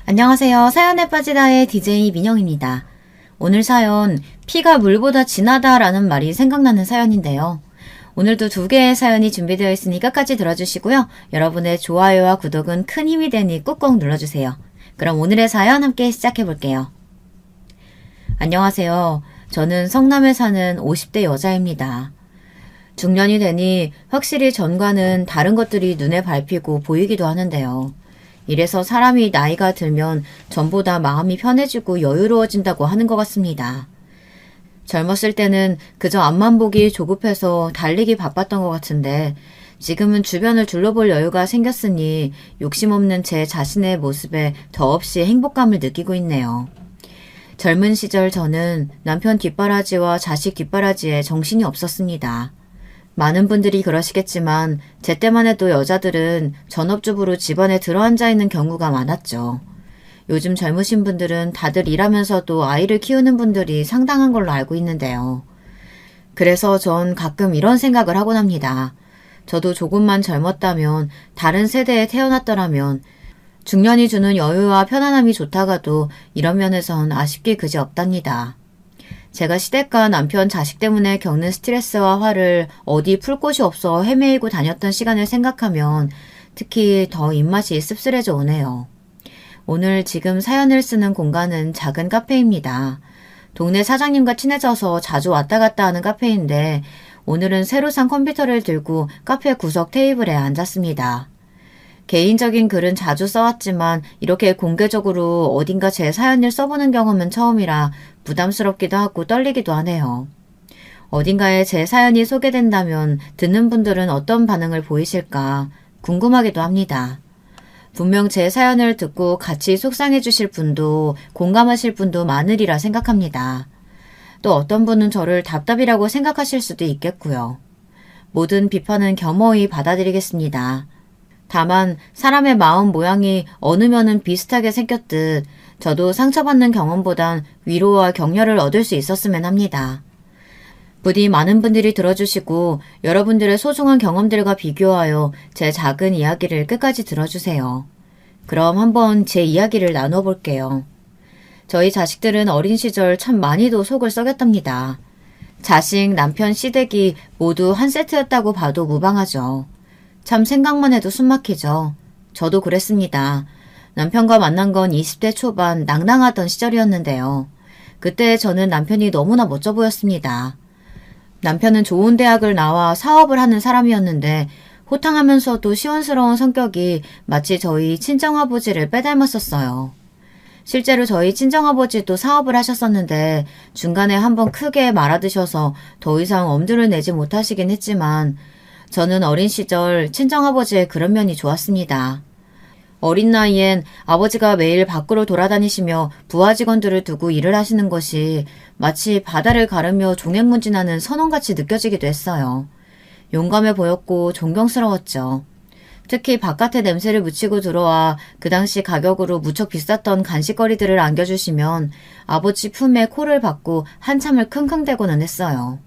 안녕하세요. 사연에 빠지다의 DJ 민영입니다. 오늘 사연, 피가 물보다 진하다 라는 말이 생각나는 사연인데요. 오늘도 2개의 사연이 준비되어 있으니 끝까지 들어주시고요. 여러분의 좋아요와 구독은 큰 힘이 되니 꾹꾹 눌러주세요. 그럼 오늘의 사연 함께 시작해볼게요. 안녕하세요. 저는 성남에 사는 50대 여자입니다. 중년이 되니 확실히 전과는 다른 것들이 눈에 밟히고 보이기도 하는데요. 이래서 사람이 나이가 들면 전보다 마음이 편해지고 여유로워진다고 하는 것 같습니다. 젊었을 때는 그저 앞만 보기 조급해서 달리기 바빴던 것 같은데 지금은 주변을 둘러볼 여유가 생겼으니 욕심 없는 제 자신의 모습에 더없이 행복감을 느끼고 있네요. 젊은 시절 저는 남편 뒷바라지와 자식 뒷바라지에 정신이 없었습니다. 많은 분들이 그러시겠지만 제 때만 해도 여자들은 전업주부로 집안에 들어앉아 있는 경우가 많았죠. 요즘 젊으신 분들은 다들 일하면서도 아이를 키우는 분들이 상당한 걸로 알고 있는데요. 그래서 전 가끔 이런 생각을 하곤 합니다. 저도 조금만 젊었다면, 다른 세대에 태어났더라면 중년이 주는 여유와 편안함이 좋다가도 이런 면에선 아쉽기 그지없답니다. 제가 시댁과 남편 자식 때문에 겪는 스트레스와 화를 어디 풀 곳이 없어 헤매이고 다녔던 시간을 생각하면 특히 더 입맛이 씁쓸해져 오네요. 오늘 지금 사연을 쓰는 공간은 작은 카페입니다. 동네 사장님과 친해져서 자주 왔다 갔다 하는 카페인데 오늘은 새로 산 컴퓨터를 들고 카페 구석 테이블에 앉았습니다. 개인적인 글은 자주 써왔지만 이렇게 공개적으로 어딘가 제 사연을 써보는 경험은 처음이라 부담스럽기도 하고 떨리기도 하네요. 어딘가에 제 사연이 소개된다면 듣는 분들은 어떤 반응을 보이실까 궁금하기도 합니다. 분명 제 사연을 듣고 같이 속상해 주실 분도 공감하실 분도 많으리라 생각합니다. 또 어떤 분은 저를 답답이라고 생각하실 수도 있겠고요. 모든 비판은 겸허히 받아들이겠습니다. 다만 사람의 마음 모양이 어느 면은 비슷하게 생겼듯 저도 상처받는 경험보단 위로와 격려를 얻을 수 있었으면 합니다. 부디 많은 분들이 들어주시고 여러분들의 소중한 경험들과 비교하여 제 작은 이야기를 끝까지 들어주세요. 그럼 한번 제 이야기를 나눠볼게요. 저희 자식들은 어린 시절 참 많이도 속을 썩였답니다. 자식, 남편, 시댁이 모두 한 세트였다고 봐도 무방하죠. 참 생각만 해도 숨막히죠. 저도 그랬습니다. 남편과 만난 건 20대 초반 낭낭하던 시절이었는데요. 그때 저는 남편이 너무나 멋져 보였습니다. 남편은 좋은 대학을 나와 사업을 하는 사람이었는데 호탕하면서도 시원스러운 성격이 마치 저희 친정아버지를 빼닮았었어요. 실제로 저희 친정아버지도 사업을 하셨었는데 중간에 한번 크게 말아드셔서 더 이상 엄두를 내지 못하시긴 했지만 저는 어린 시절 친정아버지의 그런 면이 좋았습니다. 어린 나이엔 아버지가 매일 밖으로 돌아다니시며 부하 직원들을 두고 일을 하시는 것이 마치 바다를 가르며 종횡문진하는 선원같이 느껴지기도 했어요. 용감해 보였고 존경스러웠죠. 특히 바깥에 냄새를 묻히고 들어와 그 당시 가격으로 무척 비쌌던 간식거리들을 안겨주시면 아버지 품에 코를 박고 한참을 킁킁대고는 했어요.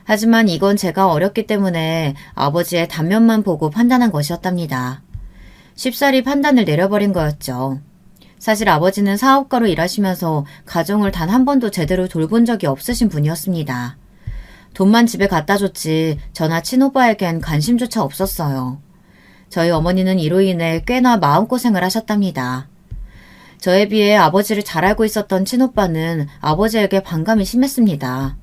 하지만 이건 제가 어렸기 때문에 아버지의 단면만 보고 판단한 것이었답니다. 쉽사리 판단을 내려버린 거였죠. 사실 아버지는 사업가로 일하시면서 가정을 단 한 번도 제대로 돌본 적이 없으신 분이었습니다. 돈만 집에 갖다 줬지 저나 친오빠에겐 관심조차 없었어요. 저희 어머니는 이로 인해 꽤나 마음고생을 하셨답니다. 저에 비해 아버지를 잘 알고 있었던 친오빠는 아버지에게 반감이 심했습니다.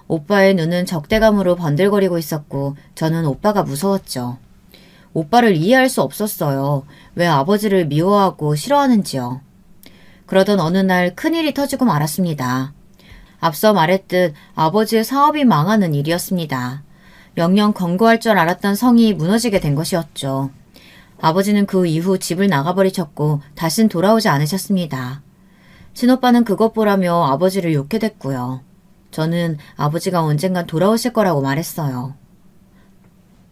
오빠의 눈은 적대감으로 번들거리고 있었고 저는 오빠가 무서웠죠. 오빠를 이해할 수 없었어요. 왜 아버지를 미워하고 싫어하는지요. 그러던 어느 날 큰일이 터지고 말았습니다. 앞서 말했듯 아버지의 사업이 망하는 일이었습니다. 영영 건거할 줄 알았던 성이 무너지게 된 것이었죠. 아버지는 그 이후 집을 나가버리셨고 다신 돌아오지 않으셨습니다. 친오빠는 그것 보라며 아버지를 욕해 댔고요. 저는 아버지가 언젠간 돌아오실 거라고 말했어요.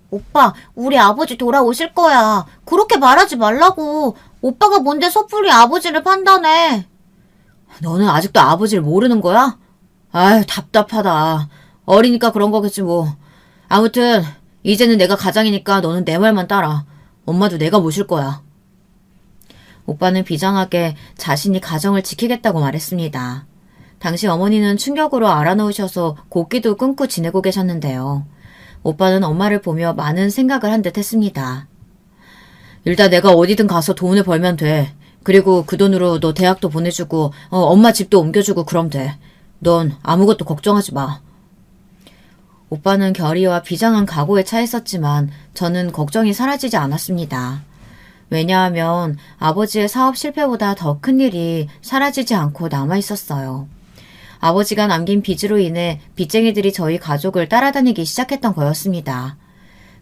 오빠, 우리 아버지 돌아오실 거야. 그렇게 말하지 말라고. 오빠가 뭔데 섣불리 아버지를 판단해. 너는 아직도 아버지를 모르는 거야? 아유, 답답하다. 어리니까 그런 거겠지 뭐. 아무튼 이제는 내가 가장이니까 너는 내 말만 따라. 엄마도 내가 모실 거야. 오빠는 비장하게 자신이 가정을 지키겠다고 말했습니다. 당시 어머니는 충격으로 알아놓으셔서 곡기도 끊고 지내고 계셨는데요. 오빠는 엄마를 보며 많은 생각을 한 듯 했습니다. 일단 내가 어디든 가서 돈을 벌면 돼. 그리고 그 돈으로 너 대학도 보내주고 엄마 집도 옮겨주고 그럼 돼. 넌 아무것도 걱정하지 마. 오빠는 결의와 비장한 각오에 차있었지만 저는 걱정이 사라지지 않았습니다. 왜냐하면 아버지의 사업 실패보다 더 큰 일이 사라지지 않고 남아있었어요. 아버지가 남긴 빚으로 인해 빚쟁이들이 저희 가족을 따라다니기 시작했던 거였습니다.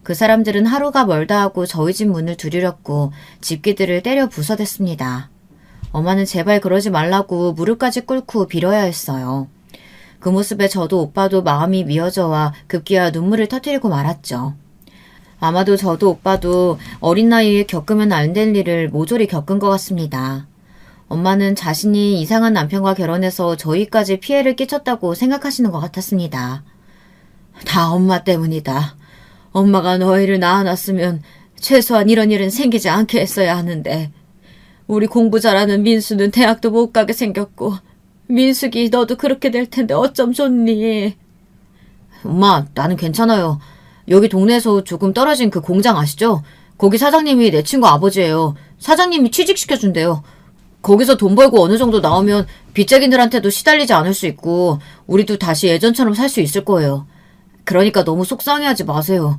그 사람들은 하루가 멀다 하고 저희 집 문을 두드렸고 집기들을 때려 부숴댔습니다. 엄마는 제발 그러지 말라고 무릎까지 꿇고 빌어야 했어요. 그 모습에 저도 오빠도 마음이 미어져와 급기야 눈물을 터뜨리고 말았죠. 아마도 저도 오빠도 어린 나이에 겪으면 안 될 일을 모조리 겪은 것 같습니다. 엄마는 자신이 이상한 남편과 결혼해서 저희까지 피해를 끼쳤다고 생각하시는 것 같았습니다. 다 엄마 때문이다. 엄마가 너희를 낳아놨으면 최소한 이런 일은 생기지 않게 했어야 하는데 우리 공부 잘하는 민수는 대학도 못 가게 생겼고 민숙이 너도 그렇게 될 텐데 어쩜 좋니? 엄마, 나는 괜찮아요. 여기 동네에서 조금 떨어진 그 공장 아시죠? 거기 사장님이 내 친구 아버지예요. 사장님이 취직시켜준대요. 거기서 돈 벌고 어느 정도 나오면 빚쟁이들한테도 시달리지 않을 수 있고 우리도 다시 예전처럼 살 수 있을 거예요. 그러니까 너무 속상해하지 마세요.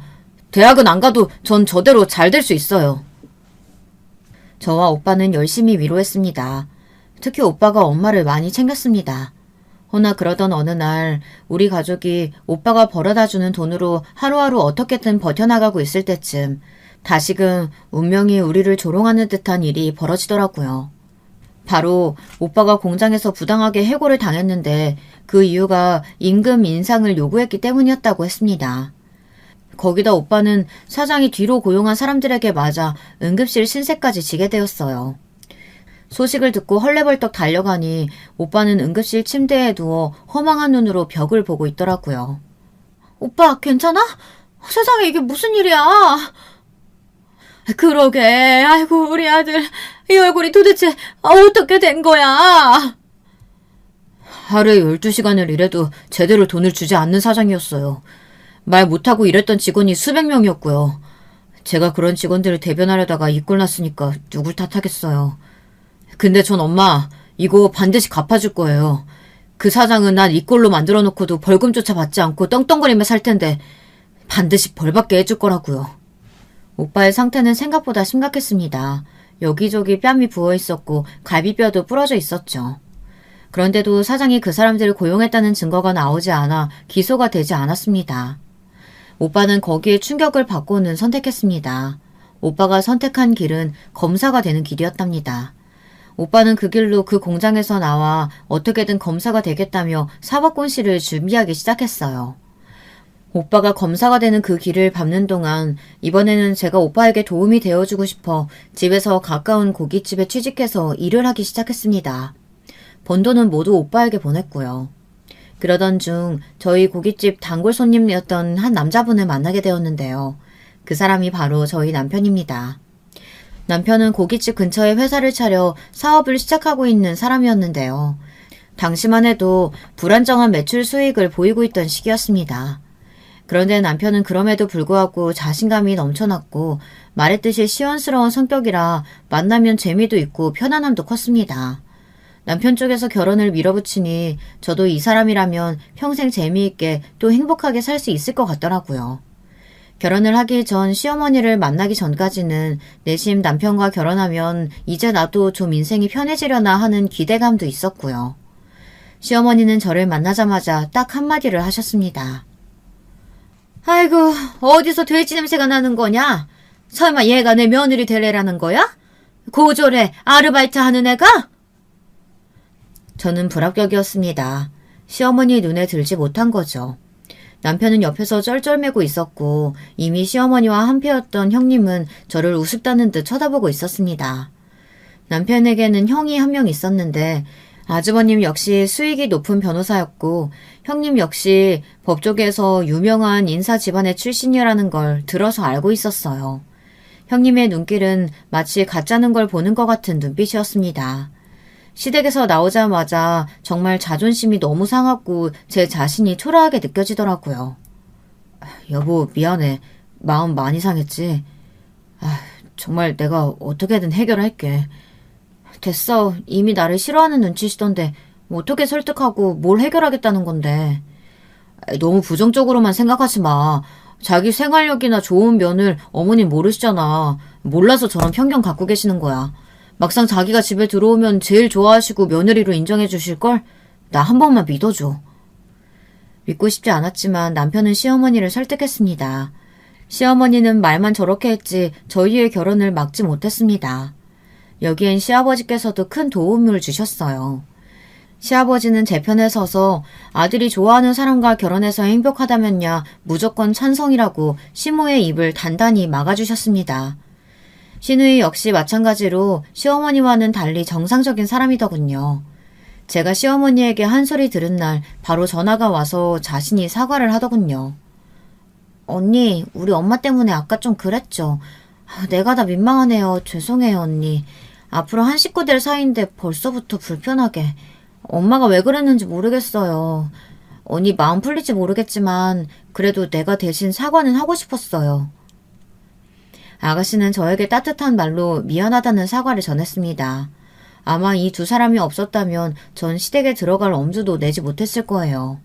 대학은 안 가도 전 저대로 잘 될 수 있어요. 저와 오빠는 열심히 위로했습니다. 특히 오빠가 엄마를 많이 챙겼습니다. 허나 그러던 어느 날 우리 가족이 오빠가 벌어다주는 돈으로 하루하루 어떻게든 버텨나가고 있을 때쯤 다시금 운명이 우리를 조롱하는 듯한 일이 벌어지더라고요. 바로 오빠가 공장에서 부당하게 해고를 당했는데 그 이유가 임금 인상을 요구했기 때문이었다고 했습니다. 거기다 오빠는 사장이 뒤로 고용한 사람들에게 맞아 응급실 신세까지 지게 되었어요. 소식을 듣고 헐레벌떡 달려가니 오빠는 응급실 침대에 누워 허망한 눈으로 벽을 보고 있더라고요. 오빠, 괜찮아? 세상에 이게 무슨 일이야? 그러게, 아이고 우리 아들 이 얼굴이 도대체 어떻게 된 거야? 하루에 12시간을 일해도 제대로 돈을 주지 않는 사장이었어요. 말 못하고 일했던 직원이 수백 명이었고요. 제가 그런 직원들을 대변하려다가 이꼴 났으니까 누굴 탓하겠어요. 근데 전 엄마 이거 반드시 갚아줄 거예요. 그 사장은 난 이 꼴로 만들어 놓고도 벌금조차 받지 않고 떵떵거리며 살 텐데 반드시 벌받게 해줄 거라고요. 오빠의 상태는 생각보다 심각했습니다. 여기저기 뺨이 부어있었고 갈비뼈도 부러져 있었죠. 그런데도 사장이 그 사람들을 고용했다는 증거가 나오지 않아 기소가 되지 않았습니다. 오빠는 거기에 충격을 받고는 선택했습니다. 오빠가 선택한 길은 검사가 되는 길이었답니다. 오빠는 그 길로 그 공장에서 나와 어떻게든 검사가 되겠다며 사법고시를 준비하기 시작했어요. 오빠가 검사가 되는 그 길을 밟는 동안 이번에는 제가 오빠에게 도움이 되어주고 싶어 집에서 가까운 고깃집에 취직해서 일을 하기 시작했습니다. 번 돈은 모두 오빠에게 보냈고요. 그러던 중 저희 고깃집 단골 손님이었던 한 남자분을 만나게 되었는데요. 그 사람이 바로 저희 남편입니다. 남편은 고깃집 근처에 회사를 차려 사업을 시작하고 있는 사람이었는데요. 당시만 해도 불안정한 매출 수익을 보이고 있던 시기였습니다. 그런데 남편은 그럼에도 불구하고 자신감이 넘쳐났고 말했듯이 시원스러운 성격이라 만나면 재미도 있고 편안함도 컸습니다. 남편 쪽에서 결혼을 밀어붙이니 저도 이 사람이라면 평생 재미있게 또 행복하게 살 수 있을 것 같더라고요. 결혼을 하기 전 시어머니를 만나기 전까지는 내심 남편과 결혼하면 이제 나도 좀 인생이 편해지려나 하는 기대감도 있었고요. 시어머니는 저를 만나자마자 딱 한마디를 하셨습니다. 아이고, 어디서 돼지 냄새가 나는 거냐? 설마 얘가 내 며느리 되래라는 거야? 고졸에 아르바이트 하는 애가? 저는 불합격이었습니다. 시어머니 눈에 들지 못한 거죠. 남편은 옆에서 쩔쩔매고 있었고 이미 시어머니와 한패였던 형님은 저를 우습다는 듯 쳐다보고 있었습니다. 남편에게는 형이 한 명 있었는데 아주버님 역시 수익이 높은 변호사였고 형님 역시 법조계에서 유명한 인사 집안의 출신이라는 걸 들어서 알고 있었어요. 형님의 눈길은 마치 가짜는 걸 보는 것 같은 눈빛이었습니다. 시댁에서 나오자마자 정말 자존심이 너무 상하고 제 자신이 초라하게 느껴지더라고요. 여보, 미안해. 마음 많이 상했지? 정말 내가 어떻게든 해결할게. 됐어. 이미 나를 싫어하는 눈치시던데 어떻게 설득하고 뭘 해결하겠다는 건데. 너무 부정적으로만 생각하지 마. 자기 생활력이나 좋은 면을 어머님 모르시잖아. 몰라서 저런 편견 갖고 계시는 거야. 막상 자기가 집에 들어오면 제일 좋아하시고 며느리로 인정해 주실걸? 나 한 번만 믿어줘. 믿고 싶지 않았지만 남편은 시어머니를 설득했습니다. 시어머니는 말만 저렇게 했지 저희의 결혼을 막지 못했습니다. 여기엔 시아버지께서도 큰 도움을 주셨어요. 시아버지는 제 편에 서서 아들이 좋아하는 사람과 결혼해서 행복하다면야 무조건 찬성이라고 시모의 입을 단단히 막아주셨습니다. 시누이 역시 마찬가지로 시어머니와는 달리 정상적인 사람이더군요. 제가 시어머니에게 한 소리 들은 날 바로 전화가 와서 자신이 사과를 하더군요. 언니, 우리 엄마 때문에 아까 좀 그랬죠. 내가 다 민망하네요. 죄송해요, 언니. 앞으로 한 식구 될 사이인데 벌써부터 불편하게. 엄마가 왜 그랬는지 모르겠어요. 언니 마음 풀릴지 모르겠지만 그래도 내가 대신 사과는 하고 싶었어요. 아가씨는 저에게 따뜻한 말로 미안하다는 사과를 전했습니다. 아마 이 두 사람이 없었다면 전 시댁에 들어갈 엄두도 내지 못했을 거예요.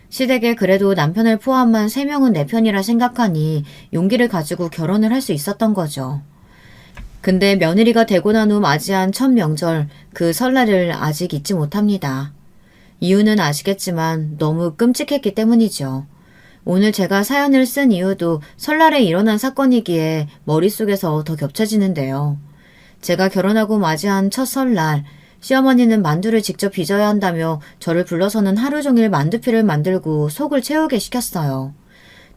시댁에 그래도 남편을 포함한 3명은 내 편이라 생각하니 용기를 가지고 결혼을 할 수 있었던 거죠. 근데 며느리가 되고 난 후 맞이한 첫 명절, 그 설날을 아직 잊지 못합니다. 이유는 아시겠지만 너무 끔찍했기 때문이죠. 오늘 제가 사연을 쓴 이유도 설날에 일어난 사건이기에 머릿속에서 더 겹쳐지는데요. 제가 결혼하고 맞이한 첫 설날, 시어머니는 만두를 직접 빚어야 한다며 저를 불러서는 하루 종일 만두피를 만들고 속을 채우게 시켰어요.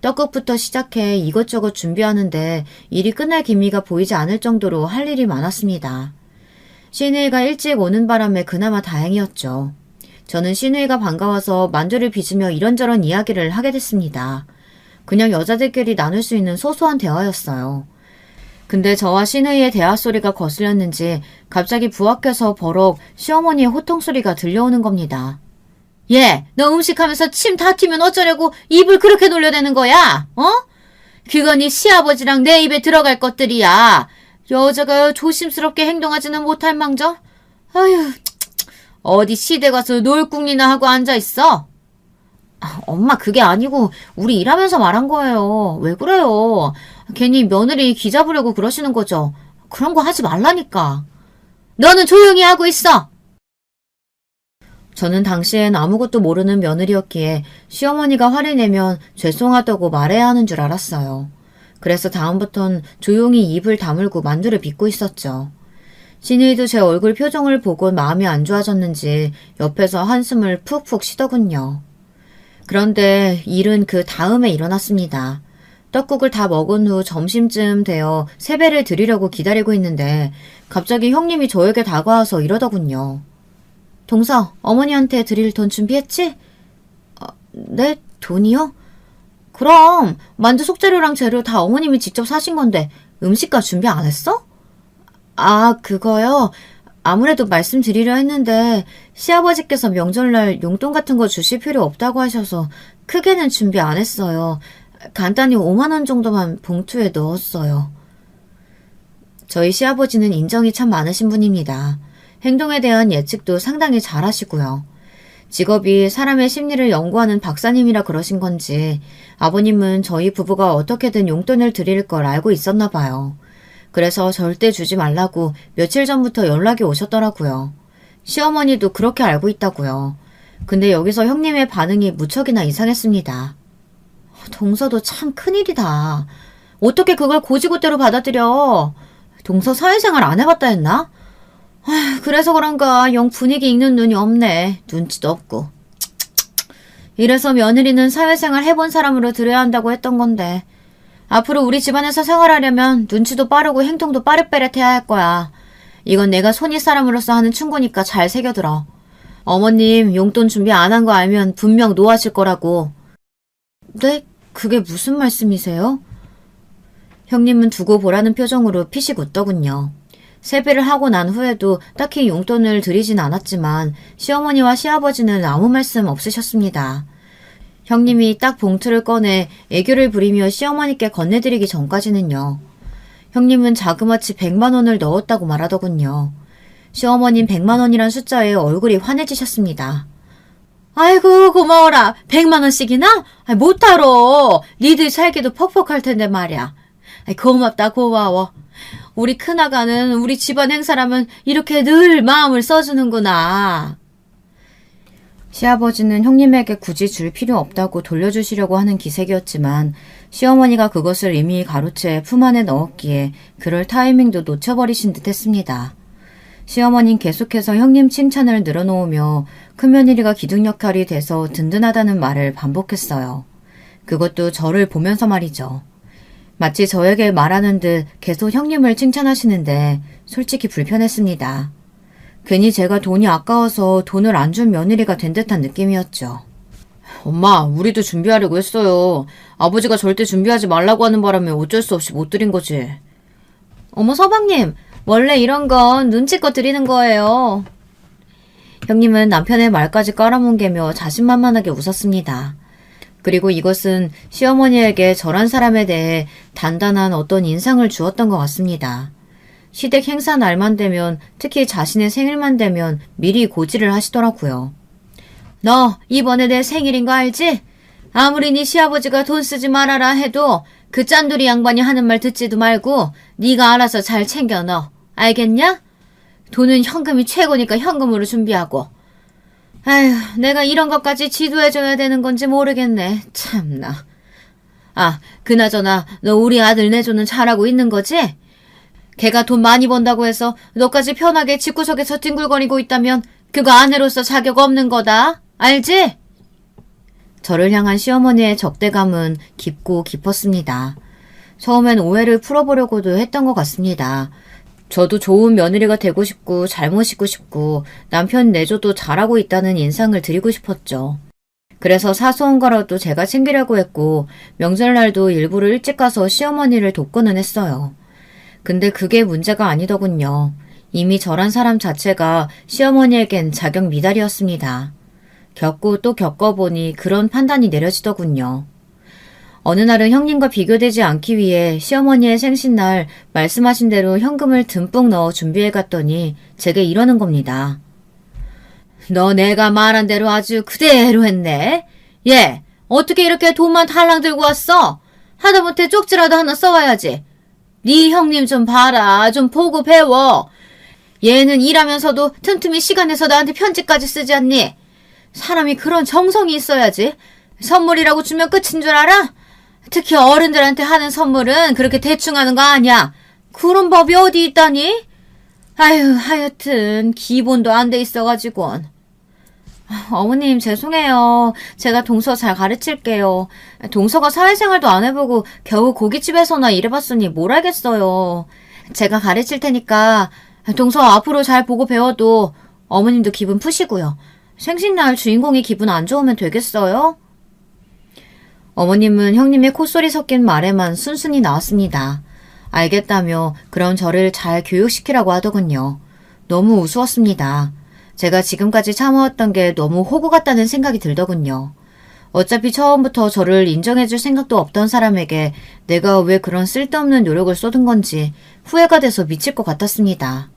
떡국부터 시작해 이것저것 준비하는데 일이 끝날 기미가 보이지 않을 정도로 할 일이 많았습니다. 시누이가 일찍 오는 바람에 그나마 다행이었죠. 저는 시누이가 반가워서 만두를 빚으며 이런저런 이야기를 하게 됐습니다. 그냥 여자들끼리 나눌 수 있는 소소한 대화였어요. 근데 저와 시누이의 대화 소리가 거슬렸는지 갑자기 부엌에서 버럭 시어머니의 호통 소리가 들려오는 겁니다. 얘, 너 음식하면서 침 다 튀면 어쩌려고 입을 그렇게 놀려대는 거야? 어? 그건 네 시아버지랑 내 입에 들어갈 것들이야. 여자가 조심스럽게 행동하지는 못할 망정? 아휴, 어디 시댁 가서 놀궁리나 하고 앉아있어? 엄마, 그게 아니고 우리 일하면서 말한 거예요. 왜 그래요? 괜히 며느리 기 잡으려고 그러시는 거죠. 그런 거 하지 말라니까. 너는 조용히 하고 있어. 저는 당시엔 아무것도 모르는 며느리였기에 시어머니가 화를 내면 죄송하다고 말해야 하는 줄 알았어요. 그래서 다음부턴 조용히 입을 다물고 만두를 빚고 있었죠. 시누이도 제 얼굴 표정을 보고 마음이 안 좋아졌는지 옆에서 한숨을 푹푹 쉬더군요. 그런데 일은 그 다음에 일어났습니다. 떡국을 다 먹은 후 점심쯤 되어 세배를 드리려고 기다리고 있는데 갑자기 형님이 저에게 다가와서 이러더군요. 동서, 어머니한테 드릴 돈 준비했지? 네? 돈이요? 그럼 만두 속재료랑 재료 다 어머님이 직접 사신 건데 음식값 준비 안 했어? 그거요? 아무래도 말씀드리려 했는데 시아버지께서 명절날 용돈 같은 거 주실 필요 없다고 하셔서 크게는 준비 안 했어요. 간단히 5만 원 정도만 봉투에 넣었어요. 저희 시아버지는 인정이 참 많으신 분입니다. 행동에 대한 예측도 상당히 잘하시고요. 직업이 사람의 심리를 연구하는 박사님이라 그러신 건지 아버님은 저희 부부가 어떻게든 용돈을 드릴 걸 알고 있었나 봐요. 그래서 절대 주지 말라고 며칠 전부터 연락이 오셨더라고요. 시어머니도 그렇게 알고 있다고요. 근데 여기서 형님의 반응이 무척이나 이상했습니다. 동서도 참 큰일이다. 어떻게 그걸 고지고대로 받아들여. 동서 사회생활 안 해봤다 했나? 그래서 그런가 영 분위기 읽는 눈이 없네. 눈치도 없고. 이래서 며느리는 사회생활 해본 사람으로 들여야 한다고 했던 건데 앞으로 우리 집안에서 생활하려면 눈치도 빠르고 행동도 빠릿빠릿해야 할 거야. 이건 내가 손윗 사람으로서 하는 충고니까 잘 새겨들어. 어머님 용돈 준비 안 한 거 알면 분명 노하실 거라고. 네? 그게 무슨 말씀이세요? 형님은 두고 보라는 표정으로 피식 웃더군요. 세배를 하고 난 후에도 딱히 용돈을 드리진 않았지만 시어머니와 시아버지는 아무 말씀 없으셨습니다. 형님이 딱 봉투를 꺼내 애교를 부리며 시어머니께 건네드리기 전까지는요. 형님은 자그마치 100만 원을 넣었다고 말하더군요. 시어머님 100만 원이란 숫자에 얼굴이 환해지셨습니다. 아이고 고마워라. 100만 원씩이나? 못하러. 니들 살기도 퍽퍽할 텐데 말이야. 고맙다 고마워. 우리 큰아가는 우리 집안 행사라면 이렇게 늘 마음을 써주는구나. 시아버지는 형님에게 굳이 줄 필요 없다고 돌려주시려고 하는 기색이었지만 시어머니가 그것을 이미 가로채 품 안에 넣었기에 그럴 타이밍도 놓쳐버리신 듯 했습니다. 시어머니는 계속해서 형님 칭찬을 늘어놓으며 큰며느리가 기둥 역할이 돼서 든든하다는 말을 반복했어요. 그것도 저를 보면서 말이죠. 마치 저에게 말하는 듯 계속 형님을 칭찬하시는데 솔직히 불편했습니다. 괜히 제가 돈이 아까워서 돈을 안 준 며느리가 된 듯한 느낌이었죠. 엄마, 우리도 준비하려고 했어요. 아버지가 절대 준비하지 말라고 하는 바람에 어쩔 수 없이 못 드린 거지. 어머 서방님, 원래 이런 건 눈치껏 드리는 거예요. 형님은 남편의 말까지 깔아뭉개며 자신만만하게 웃었습니다. 그리고 이것은 시어머니에게 저란 사람에 대해 단단한 어떤 인상을 주었던 것 같습니다. 시댁 행사 날만 되면, 특히 자신의 생일만 되면 미리 고지를 하시더라고요. 너 이번에 내 생일인 거 알지? 아무리 네 시아버지가 돈 쓰지 말아라 해도 그 짠돌이 양반이 하는 말 듣지도 말고 네가 알아서 잘 챙겨 넣어. 알겠냐? 돈은 현금이 최고니까 현금으로 준비하고. 아휴, 내가 이런 것까지 지도해줘야 되는 건지 모르겠네. 참나. 아, 그나저나 너 우리 아들 내조는 잘하고 있는 거지? 걔가 돈 많이 번다고 해서 너까지 편하게 집구석에서 뒹굴거리고 있다면 그거 아내로서 자격 없는 거다. 알지? 저를 향한 시어머니의 적대감은 깊고 깊었습니다. 처음엔 오해를 풀어보려고도 했던 것 같습니다. 저도 좋은 며느리가 되고 싶고 잘 모시고 싶고 남편 내조도 잘하고 있다는 인상을 드리고 싶었죠. 그래서 사소한 거라도 제가 챙기려고 했고 명절날도 일부러 일찍 가서 시어머니를 돕고는 했어요. 근데 그게 문제가 아니더군요. 이미 저란 사람 자체가 시어머니에겐 자격 미달이었습니다. 겪고 또 겪어보니 그런 판단이 내려지더군요. 어느 날은 형님과 비교되지 않기 위해 시어머니의 생신날 말씀하신 대로 현금을 듬뿍 넣어 준비해 갔더니 제게 이러는 겁니다. 너 내가 말한 대로 아주 그대로 했네. 얘, 어떻게 이렇게 돈만 달랑 들고 왔어? 하다못해 쪽지라도 하나 써와야지. 네 형님 좀 봐라. 좀 보고 배워. 얘는 일하면서도 틈틈이 시간 내서 나한테 편지까지 쓰지 않니? 사람이 그런 정성이 있어야지. 선물이라고 주면 끝인 줄 알아? 특히 어른들한테 하는 선물은 그렇게 대충 하는 거 아니야. 그런 법이 어디 있다니? 아유, 하여튼 기본도 안 돼 있어가지고는. 어머님 죄송해요. 제가 동서 잘 가르칠게요. 동서가 사회생활도 안 해보고 겨우 고깃집에서나 일해봤으니 뭘 알겠어요. 제가 가르칠 테니까 동서 앞으로 잘 보고 배워도 어머님도 기분 푸시고요. 생신날 주인공이 기분 안 좋으면 되겠어요? 어머님은 형님의 콧소리 섞인 말에만 순순히 나왔습니다. 알겠다며 그럼 저를 잘 교육시키라고 하더군요. 너무 우스웠습니다. 제가 지금까지 참아왔던 게 너무 호구 같다는 생각이 들더군요. 어차피 처음부터 저를 인정해줄 생각도 없던 사람에게 내가 왜 그런 쓸데없는 노력을 쏟은 건지 후회가 돼서 미칠 것 같았습니다.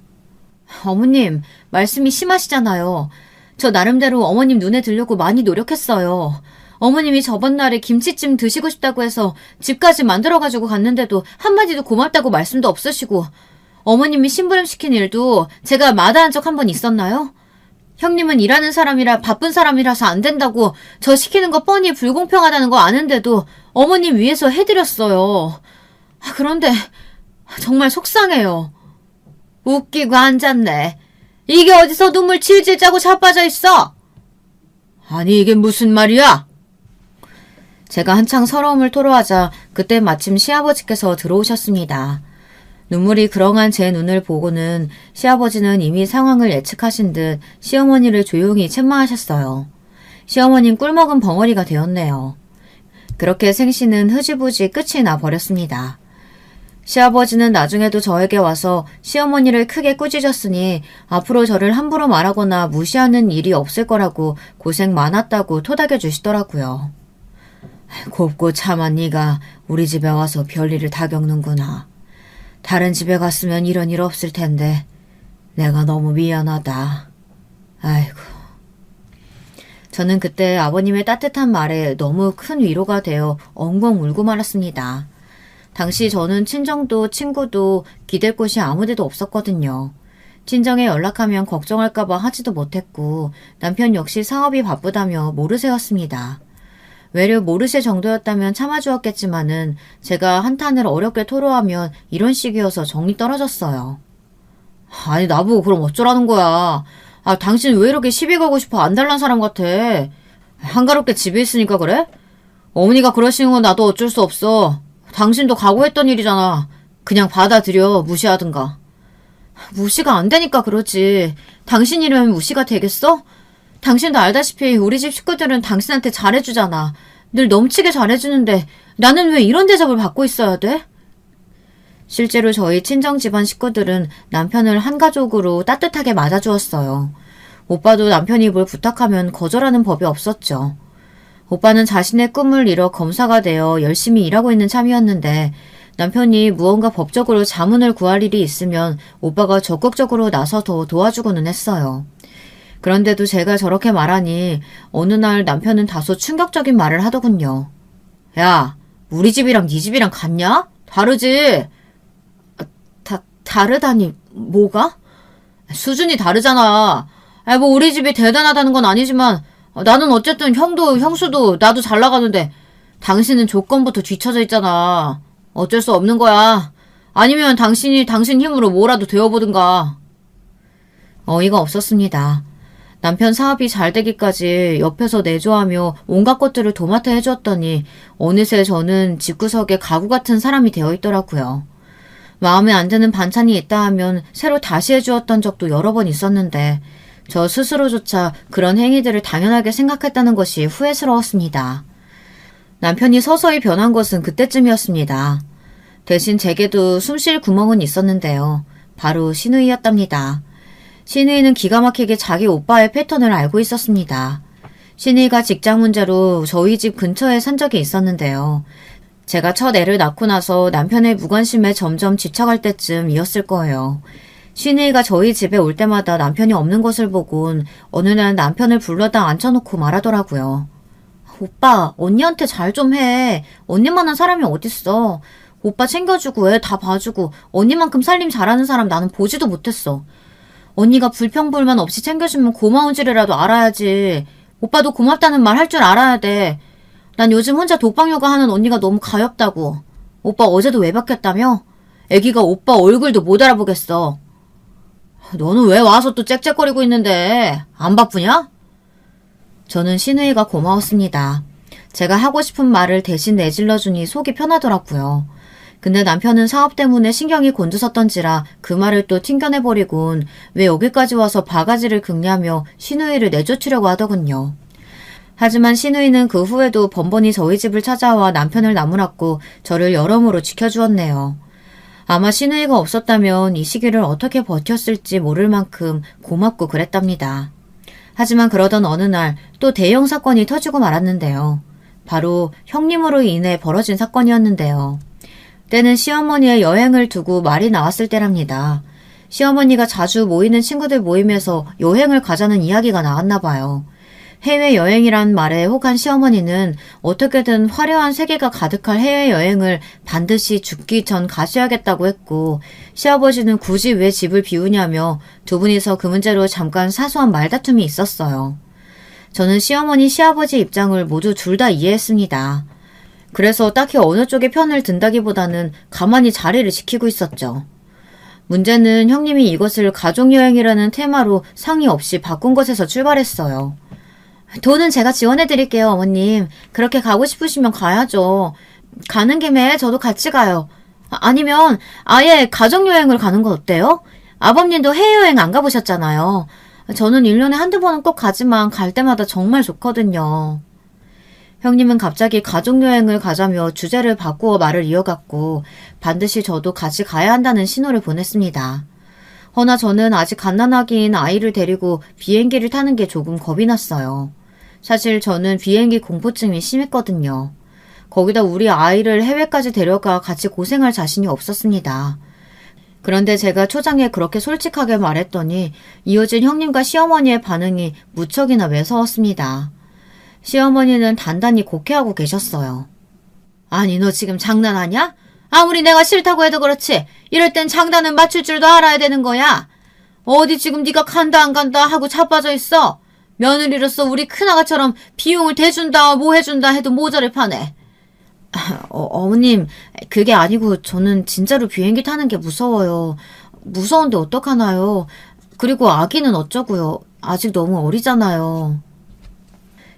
어머님, 말씀이 심하시잖아요. 저 나름대로 어머님 눈에 들려고 많이 노력했어요. 어머님이 저번 날에 김치찜 드시고 싶다고 해서 집까지 만들어가지고 갔는데도 한마디도 고맙다고 말씀도 없으시고 어머님이 심부름시킨 일도 제가 마다한 적 한 번 있었나요? 형님은 일하는 사람이라 바쁜 사람이라서 안 된다고 저 시키는 거 뻔히 불공평하다는 거 아는데도 어머님 위해서 해드렸어요. 그런데 정말 속상해요. 웃기고 앉았네. 이게 어디서 눈물 질질 짜고 자빠져 있어? 아니 이게 무슨 말이야? 제가 한창 서러움을 토로하자 그때 마침 시아버지께서 들어오셨습니다. 눈물이 그렁한 제 눈을 보고는 시아버지는 이미 상황을 예측하신 듯 시어머니를 조용히 책망하셨어요. 시어머님 꿀먹은 벙어리가 되었네요. 그렇게 생신은 흐지부지 끝이 나 버렸습니다. 시아버지는 나중에도 저에게 와서 시어머니를 크게 꾸짖었으니 앞으로 저를 함부로 말하거나 무시하는 일이 없을 거라고 고생 많았다고 토닥여 주시더라고요. 곱고 참한 네가 우리 집에 와서 별일을 다 겪는구나. 다른 집에 갔으면 이런 일 없을 텐데 내가 너무 미안하다. 아이고. 저는 그때 아버님의 따뜻한 말에 너무 큰 위로가 되어 엉엉 울고 말았습니다. 당시 저는 친정도 친구도 기댈 곳이 아무데도 없었거든요. 친정에 연락하면 걱정할까봐 하지도 못했고 남편 역시 사업이 바쁘다며 모르쇠였습니다. 외려 모르쇠 정도였다면 참아주었겠지만은 제가 한탄을 어렵게 토로하면 이런 식이어서 정이 떨어졌어요. 아니 나보고 그럼 어쩌라는 거야. 당신 왜 이렇게 시비 걸고 싶어 안 달란 사람 같아. 한가롭게 집에 있으니까 그래? 어머니가 그러시는 건 나도 어쩔 수 없어. 당신도 각오했던 일이잖아. 그냥 받아들여 무시하든가. 무시가 안 되니까 그러지. 당신 이름은 무시가 되겠어? 당신도 알다시피 우리 집 식구들은 당신한테 잘해주잖아. 늘 넘치게 잘해주는데 나는 왜 이런 대접을 받고 있어야 돼? 실제로 저희 친정 집안 식구들은 남편을 한 가족으로 따뜻하게 맞아주었어요. 오빠도 남편이 뭘 부탁하면 거절하는 법이 없었죠. 오빠는 자신의 꿈을 이뤄 검사가 되어 열심히 일하고 있는 참이었는데 남편이 무언가 법적으로 자문을 구할 일이 있으면 오빠가 적극적으로 나서서 도와주고는 했어요. 그런데도 제가 저렇게 말하니 어느 날 남편은 다소 충격적인 말을 하더군요. 야, 우리 집이랑 네 집이랑 같냐? 다르지? 다르다니 뭐가? 수준이 다르잖아. 뭐 우리 집이 대단하다는 건 아니지만 나는 어쨌든 형도 형수도 나도 잘 나가는데 당신은 조건부터 뒤처져 있잖아. 어쩔 수 없는 거야. 아니면 당신이 당신 힘으로 뭐라도 되어보든가. 어이가 없었습니다. 남편 사업이 잘 되기까지 옆에서 내조하며 온갖 것들을 도맡아 해주었더니 어느새 저는 집구석에 가구 같은 사람이 되어 있더라고요. 마음에 안 드는 반찬이 있다 하면 새로 다시 해주었던 적도 여러 번 있었는데 저 스스로조차 그런 행위들을 당연하게 생각했다는 것이 후회스러웠습니다. 남편이 서서히 변한 것은 그때쯤이었습니다. 대신 제게도 숨쉴 구멍은 있었는데요. 바로 신우이였답니다. 신우이는 기가 막히게 자기 오빠의 패턴을 알고 있었습니다. 신우이가 직장 문제로 저희 집 근처에 산 적이 있었는데요. 제가 첫 애를 낳고 나서 남편의 무관심에 점점 지쳐갈 때쯤이었을 거예요. 신우이가 저희 집에 올 때마다 남편이 없는 것을 보곤 어느 날 남편을 불러다 앉혀놓고 말하더라고요. 오빠, 언니한테 잘 좀 해. 언니만한 사람이 어딨어. 오빠 챙겨주고 애 다 봐주고 언니만큼 살림 잘하는 사람 나는 보지도 못했어. 언니가 불평불만 없이 챙겨주면 고마운 줄이라도 알아야지. 오빠도 고맙다는 말 할 줄 알아야 돼. 난 요즘 혼자 독방 육아하는 언니가 너무 가엾다고. 오빠 어제도 외박했다며? 애기가 오빠 얼굴도 못 알아보겠어. 너는 왜 와서 또 짹짹거리고 있는데? 안 바쁘냐? 저는 신우이가 고마웠습니다. 제가 하고 싶은 말을 대신 내질러주니 속이 편하더라고요. 근데 남편은 사업 때문에 신경이 곤두섰던지라 그 말을 또 튕겨내버리곤 왜 여기까지 와서 바가지를 긁냐며 신우이를 내쫓으려고 하더군요. 하지만 신우이는 그 후에도 번번이 저희 집을 찾아와 남편을 나무랐고 저를 여러모로 지켜주었네요. 아마 신우이가 없었다면 이 시기를 어떻게 버텼을지 모를 만큼 고맙고 그랬답니다. 하지만 그러던 어느 날 또 대형 사건이 터지고 말았는데요. 바로 형님으로 인해 벌어진 사건이었는데요. 때는 시어머니의 여행을 두고 말이 나왔을 때랍니다. 시어머니가 자주 모이는 친구들 모임에서 여행을 가자는 이야기가 나왔나 봐요. 해외여행이란 말에 혹한 시어머니는 어떻게든 화려한 세계가 가득할 해외여행을 반드시 죽기 전 가셔야겠다고 했고 시아버지는 굳이 왜 집을 비우냐며 두 분이서 그 문제로 잠깐 사소한 말다툼이 있었어요. 저는 시어머니, 시아버지 입장을 모두 둘 다 이해했습니다. 그래서 딱히 어느 쪽의 편을 든다기보다는 가만히 자리를 지키고 있었죠. 문제는 형님이 이것을 가족여행이라는 테마로 상의 없이 바꾼 것에서 출발했어요. 돈은 제가 지원해드릴게요, 어머님. 그렇게 가고 싶으시면 가야죠. 가는 김에 저도 같이 가요. 아니면 아예 가족여행을 가는 건 어때요? 아버님도 해외여행 안 가보셨잖아요. 저는 1년에 한두 번은 꼭 가지만 갈 때마다 정말 좋거든요. 형님은 갑자기 가족여행을 가자며 주제를 바꾸어 말을 이어갔고 반드시 저도 같이 가야 한다는 신호를 보냈습니다. 허나 저는 아직 갓난아기인 아이를 데리고 비행기를 타는 게 조금 겁이 났어요. 사실 저는 비행기 공포증이 심했거든요. 거기다 우리 아이를 해외까지 데려가 같이 고생할 자신이 없었습니다. 그런데 제가 초장에 그렇게 솔직하게 말했더니 이어진 형님과 시어머니의 반응이 무척이나 매서웠습니다. 시어머니는 단단히 곡해하고 계셨어요. 아니, 너 지금 장난하냐? 아무리 내가 싫다고 해도 그렇지 이럴 땐 장단은 맞출 줄도 알아야 되는 거야. 어디 지금 네가 간다 안 간다 하고 자빠져 있어. 며느리로서 우리 큰아가처럼 비용을 대준다 뭐 해준다 해도 모자를 파네. 어머님, 그게 아니고 저는 진짜로 비행기 타는 게 무서워요. 무서운데 어떡하나요? 그리고 아기는 어쩌고요. 아직 너무 어리잖아요.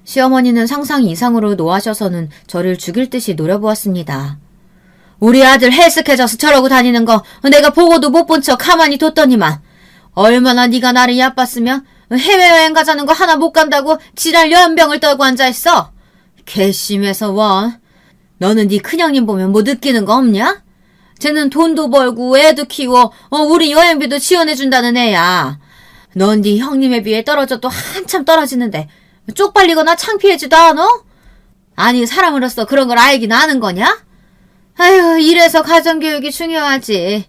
시어머니는 상상 이상으로 노하셔서는 저를 죽일 듯이 노려보았습니다. 우리 아들 헬스케져서 저러고 다니는 거 내가 보고도 못 본 척 가만히 뒀더니만 얼마나 네가 나를 얕봤으면 해외여행 가자는 거 하나 못 간다고 지랄 연병을 떨고 앉아있어. 괘씸해서 원. 너는 네 큰형님 보면 뭐 느끼는 거 없냐? 쟤는 돈도 벌고 애도 키워 우리 여행비도 지원해준다는 애야. 넌 네 형님에 비해 떨어져도 한참 떨어지는데 쪽팔리거나 창피해지도 않어? 아니 사람으로서 그런 걸 알긴 아는 거냐? 아휴, 이래서 가정교육이 중요하지.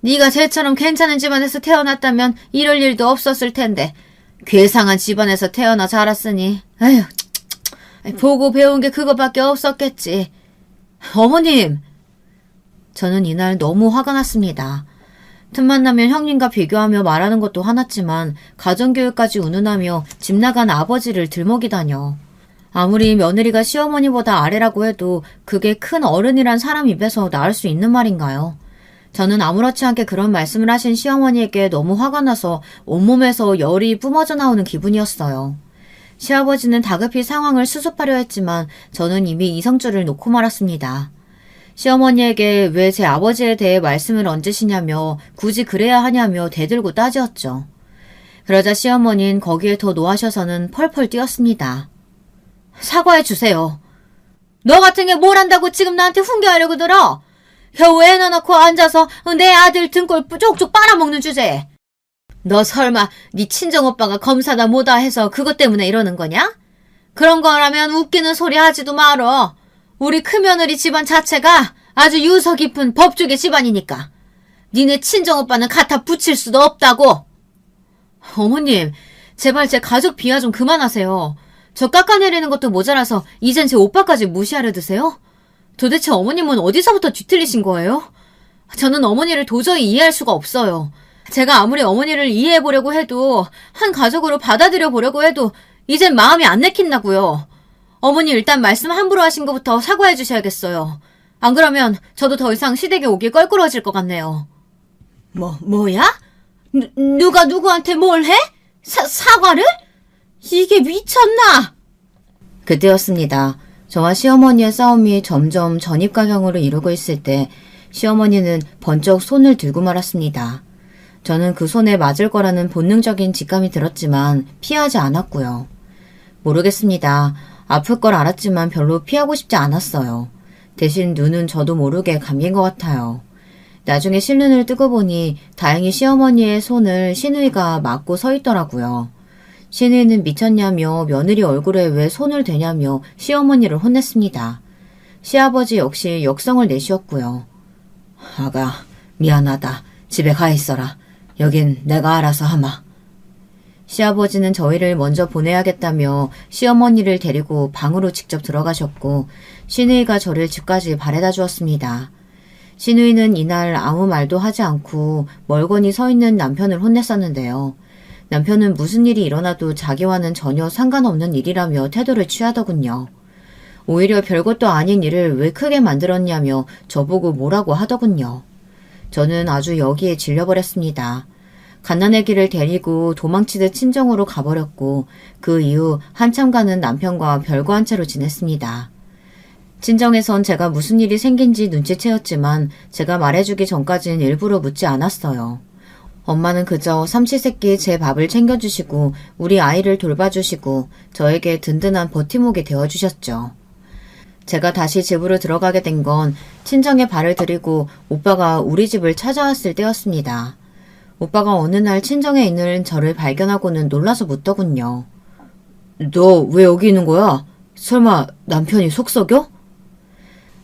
네가 쟤처럼 괜찮은 집안에서 태어났다면 이럴 일도 없었을 텐데 괴상한 집안에서 태어나 자랐으니 아휴, 보고 배운 게 그거밖에 없었겠지. 어머님! 저는 이날 너무 화가 났습니다. 틈만 나면 형님과 비교하며 말하는 것도 화났지만 가정교육까지 운운하며 집 나간 아버지를 들먹이다뇨. 아무리 며느리가 시어머니보다 아래라고 해도 그게 큰 어른이란 사람 입에서 나올 수 있는 말인가요? 저는 아무렇지 않게 그런 말씀을 하신 시어머니에게 너무 화가 나서 온몸에서 열이 뿜어져 나오는 기분이었어요. 시아버지는 다급히 상황을 수습하려 했지만 저는 이미 이성줄을 놓고 말았습니다. 시어머니에게 왜 제 아버지에 대해 말씀을 얹으시냐며 굳이 그래야 하냐며 대들고 따지었죠. 그러자 시어머니는 거기에 더 노하셔서는 펄펄 뛰었습니다. 사과해 주세요. 너 같은 게 뭘 안다고 지금 나한테 훈계하려고 들어? 겨우 애 낳고 앉아서 내 아들 등골 쪽쪽 빨아먹는 주제에. 너 설마 네 친정오빠가 검사다 뭐다 해서 그것 때문에 이러는 거냐? 그런 거라면 웃기는 소리 하지도 말어. 우리 큰며느리 집안 자체가 아주 유서 깊은 법조계 집안이니까. 니네 친정오빠는 갖다 붙일 수도 없다고. 어머님, 제발 제 가족 비하 좀 그만하세요. 저 깎아내리는 것도 모자라서 이젠 제 오빠까지 무시하려 드세요? 도대체 어머님은 어디서부터 뒤틀리신 거예요? 저는 어머니를 도저히 이해할 수가 없어요. 제가 아무리 어머니를 이해해보려고 해도 한 가족으로 받아들여 보려고 해도 이젠 마음이 안 내킨다고요. 어머니 일단 말씀 함부로 하신 것부터 사과해 주셔야겠어요. 안 그러면 저도 더 이상 시댁에 오기 껄끄러워질 것 같네요. 뭐야? 누가 누구한테 뭘 해? 사과를? 이게 미쳤나? 그때였습니다. 저와 시어머니의 싸움이 점점 전입가경으로 이루고 있을 때 시어머니는 번쩍 손을 들고 말았습니다. 저는 그 손에 맞을 거라는 본능적인 직감이 들었지만 피하지 않았고요. 모르겠습니다. 아플 걸 알았지만 별로 피하고 싶지 않았어요. 대신 눈은 저도 모르게 감긴 것 같아요. 나중에 실눈을 뜨고 보니 다행히 시어머니의 손을 시누이가 맞고 서 있더라고요. 시누이는 미쳤냐며 며느리 얼굴에 왜 손을 대냐며 시어머니를 혼냈습니다. 시아버지 역시 역성을 내쉬었고요. 아가, 미안하다. 집에 가 있어라. 여긴 내가 알아서 하마. 시아버지는 저희를 먼저 보내야겠다며 시어머니를 데리고 방으로 직접 들어가셨고 시누이가 저를 집까지 바래다 주었습니다. 시누이는 이날 아무 말도 하지 않고 멀거니 서 있는 남편을 혼냈었는데요. 남편은 무슨 일이 일어나도 자기와는 전혀 상관없는 일이라며 태도를 취하더군요. 오히려 별것도 아닌 일을 왜 크게 만들었냐며 저보고 뭐라고 하더군요. 저는 아주 여기에 질려버렸습니다. 갓난아기를 데리고 도망치듯 친정으로 가버렸고 그 이후 한참간은 남편과 별거 한 채로 지냈습니다. 친정에선 제가 무슨 일이 생긴지 눈치채었지만 제가 말해주기 전까진 일부러 묻지 않았어요. 엄마는 그저 삼시세끼 제 밥을 챙겨주시고 우리 아이를 돌봐주시고 저에게 든든한 버팀목이 되어주셨죠. 제가 다시 집으로 들어가게 된 건 친정에 발을 들이고 오빠가 우리 집을 찾아왔을 때였습니다. 오빠가 어느 날 친정에 있는 저를 발견하고는 놀라서 묻더군요. 너 왜 여기 있는 거야? 설마 남편이 속 썩여?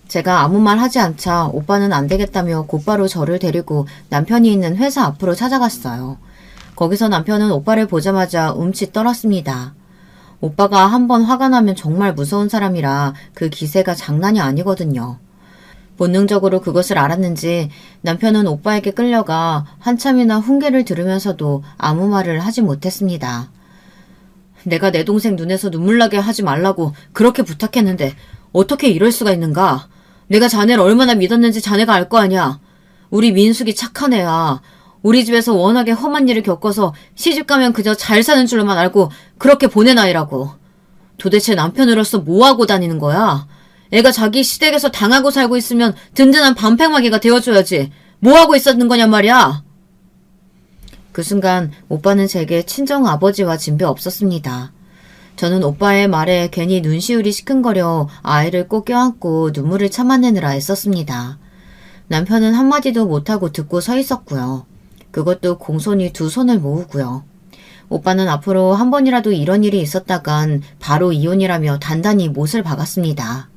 제가 아무 말 하지 않자 오빠는 안 되겠다며 곧바로 저를 데리고 남편이 있는 회사 앞으로 찾아갔어요. 거기서 남편은 오빠를 보자마자 움칫 떨었습니다. 오빠가 한번 화가 나면 정말 무서운 사람이라 그 기세가 장난이 아니거든요. 본능적으로 그것을 알았는지 남편은 오빠에게 끌려가 한참이나 훈계를 들으면서도 아무 말을 하지 못했습니다. 내가 내 동생 눈에서 눈물 나게 하지 말라고 그렇게 부탁했는데 어떻게 이럴 수가 있는가? 내가 자네를 얼마나 믿었는지 자네가 알 거 아니야. 우리 민숙이 착한 애야. 우리 집에서 워낙에 험한 일을 겪어서 시집가면 그저 잘 사는 줄로만 알고 그렇게 보낸 아이라고. 도대체 남편으로서 뭐하고 다니는 거야? 애가 자기 시댁에서 당하고 살고 있으면 든든한 반팽마개가 되어줘야지. 뭐하고 있었는 거냔 말이야. 그 순간 오빠는 제게 친정 아버지와 진배 없었습니다. 저는 오빠의 말에 괜히 눈시울이 시큰거려 아이를 꼭 껴안고 눈물을 참아내느라 애썼습니다. 남편은 한마디도 못하고 듣고 서 있었고요. 그것도 공손히 두 손을 모으고요. 오빠는 앞으로 한 번이라도 이런 일이 있었다간 바로 이혼이라며 단단히 못을 박았습니다.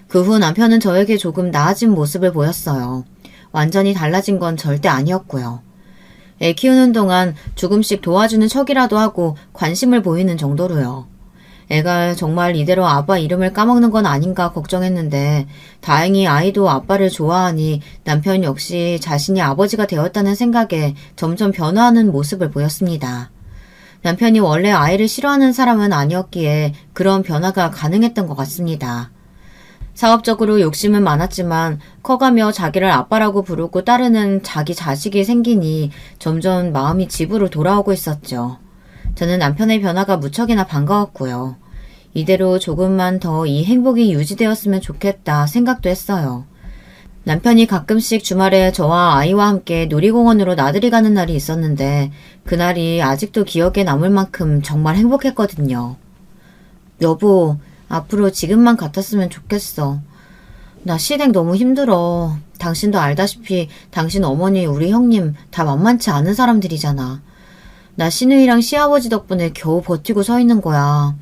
그 후 남편은 저에게 조금 나아진 모습을 보였어요. 완전히 달라진 건 절대 아니었고요. 애 키우는 동안 조금씩 도와주는 척이라도 하고 관심을 보이는 정도로요. 애가 정말 이대로 아빠 이름을 까먹는 건 아닌가 걱정했는데 다행히 아이도 아빠를 좋아하니 남편 역시 자신이 아버지가 되었다는 생각에 점점 변화하는 모습을 보였습니다. 남편이 원래 아이를 싫어하는 사람은 아니었기에 그런 변화가 가능했던 것 같습니다. 사업적으로 욕심은 많았지만 커가며 자기를 아빠라고 부르고 따르는 자기 자식이 생기니 점점 마음이 집으로 돌아오고 있었죠. 저는 남편의 변화가 무척이나 반가웠고요. 이대로 조금만 더 이 행복이 유지되었으면 좋겠다 생각도 했어요. 남편이 가끔씩 주말에 저와 아이와 함께 놀이공원으로 나들이 가는 날이 있었는데 그날이 아직도 기억에 남을 만큼 정말 행복했거든요. 여보, 앞으로 지금만 같았으면 좋겠어. 나 시댁 너무 힘들어. 당신도 알다시피 당신 어머니 우리 형님 다 만만치 않은 사람들이잖아. 나 시누이랑 시아버지 덕분에 겨우 버티고 서 있는 거야.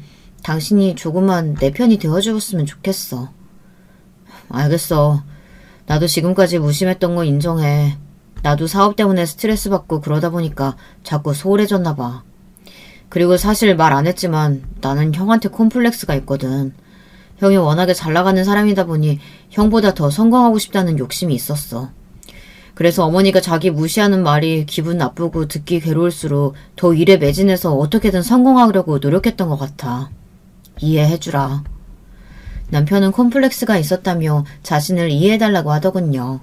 당신이 조금만 내 편이 되어주었으면 좋겠어. 알겠어. 나도 지금까지 무심했던 거 인정해. 나도 사업 때문에 스트레스 받고 그러다 보니까 자꾸 소홀해졌나 봐. 그리고 사실 말 안 했지만 나는 형한테 콤플렉스가 있거든. 형이 워낙에 잘 나가는 사람이다 보니 형보다 더 성공하고 싶다는 욕심이 있었어. 그래서 어머니가 자기 무시하는 말이 기분 나쁘고 듣기 괴로울수록 더 일에 매진해서 어떻게든 성공하려고 노력했던 것 같아. 이해해주라. 남편은 콤플렉스가 있었다며 자신을 이해해달라고 하더군요.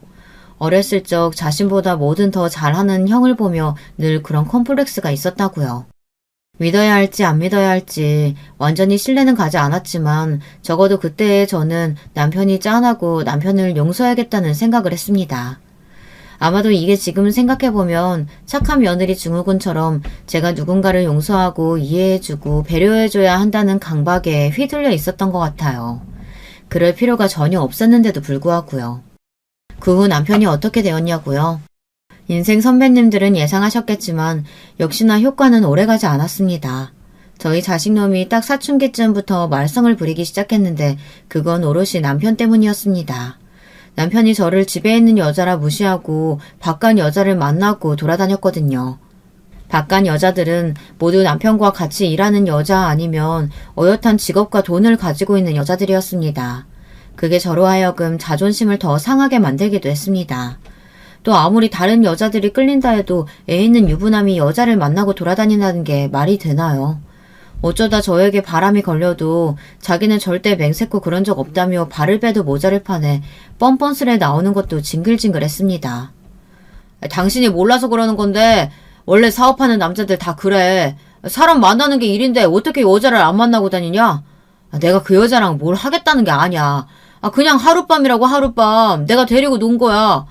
어렸을 적 자신보다 뭐든 더 잘하는 형을 보며 늘 그런 콤플렉스가 있었다고요. 믿어야 할지 안 믿어야 할지 완전히 신뢰는 가지 않았지만 적어도 그때의 저는 남편이 짠하고 남편을 용서해야겠다는 생각을 했습니다. 아마도 이게 지금 생각해보면 착한 며느리 증후군처럼 제가 누군가를 용서하고 이해해주고 배려해줘야 한다는 강박에 휘둘려 있었던 것 같아요. 그럴 필요가 전혀 없었는데도 불구하고요. 그 후 남편이 어떻게 되었냐고요? 인생 선배님들은 예상하셨겠지만 역시나 효과는 오래가지 않았습니다. 저희 자식놈이 딱 사춘기쯤부터 말썽을 부리기 시작했는데 그건 오롯이 남편 때문이었습니다. 남편이 저를 집에 있는 여자라 무시하고 바깥 여자를 만나고 돌아다녔거든요. 바깥 여자들은 모두 남편과 같이 일하는 여자 아니면 어엿한 직업과 돈을 가지고 있는 여자들이었습니다. 그게 저로 하여금 자존심을 더 상하게 만들기도 했습니다. 또 아무리 다른 여자들이 끌린다 해도 애 있는 유부남이 여자를 만나고 돌아다닌다는 게 말이 되나요? 어쩌다 저에게 바람이 걸려도 자기는 절대 맹세코 그런 적 없다며 발을 빼도 모자를 파내 뻔뻔스레 나오는 것도 징글징글했습니다. 당신이 몰라서 그러는 건데 원래 사업하는 남자들 다 그래. 사람 만나는 게 일인데 어떻게 여자를 안 만나고 다니냐? 내가 그 여자랑 뭘 하겠다는 게 아니야. 그냥 하룻밤이라고 하룻밤 내가 데리고 논 거야.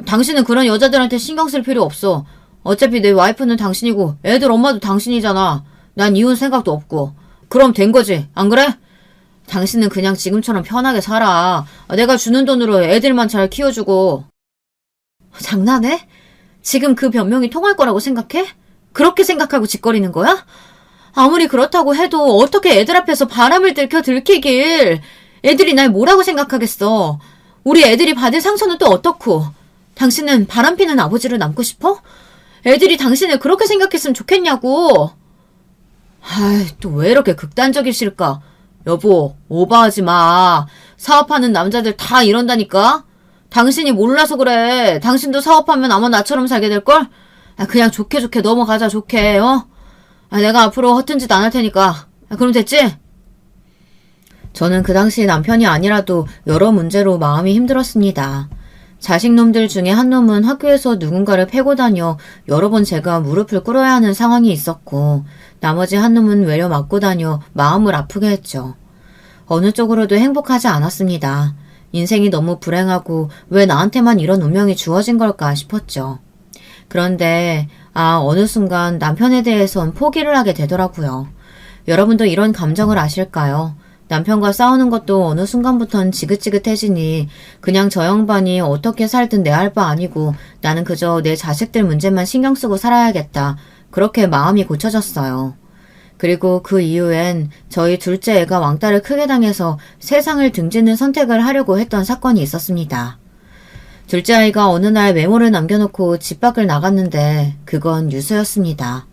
당신은 그런 여자들한테 신경 쓸 필요 없어. 어차피 내 와이프는 당신이고 애들 엄마도 당신이잖아. 난 이혼 생각도 없고. 그럼 된 거지, 안 그래? 당신은 그냥 지금처럼 편하게 살아. 내가 주는 돈으로 애들만 잘 키워주고. 장난해? 지금 그 변명이 통할 거라고 생각해? 그렇게 생각하고 짓거리는 거야? 아무리 그렇다고 해도 어떻게 애들 앞에서 바람을 들키길. 애들이 날 뭐라고 생각하겠어. 우리 애들이 받을 상처는 또 어떻고. 당신은 바람피는 아버지로 남고 싶어? 애들이 당신을 그렇게 생각했으면 좋겠냐고. 아이, 또 왜 이렇게 극단적이실까? 여보, 오버하지 마. 사업하는 남자들 다 이런다니까? 당신이 몰라서 그래. 당신도 사업하면 아마 나처럼 살게 될걸? 그냥 좋게 넘어가자, 좋게, 어? 내가 앞으로 허튼 짓 안 할 테니까. 그럼 됐지? 저는 그 당시 남편이 아니라도 여러 문제로 마음이 힘들었습니다. 자식놈들 중에 한 놈은 학교에서 누군가를 패고 다녀 여러 번 제가 무릎을 꿇어야 하는 상황이 있었고, 나머지 한 놈은 외려 맞고 다녀 마음을 아프게 했죠. 어느 쪽으로도 행복하지 않았습니다. 인생이 너무 불행하고 왜 나한테만 이런 운명이 주어진 걸까 싶었죠. 그런데 어느 순간 남편에 대해선 포기를 하게 되더라고요. 여러분도 이런 감정을 아실까요? 남편과 싸우는 것도 어느 순간부턴 지긋지긋해지니 그냥 저 양반이 어떻게 살든 내 할 바 아니고 나는 그저 내 자식들 문제만 신경 쓰고 살아야겠다. 그렇게 마음이 고쳐졌어요. 그리고 그 이후엔 저희 둘째 애가 왕따를 크게 당해서 세상을 등지는 선택을 하려고 했던 사건이 있었습니다. 둘째 아이가 어느 날 메모를 남겨놓고 집 밖을 나갔는데 그건 유서였습니다.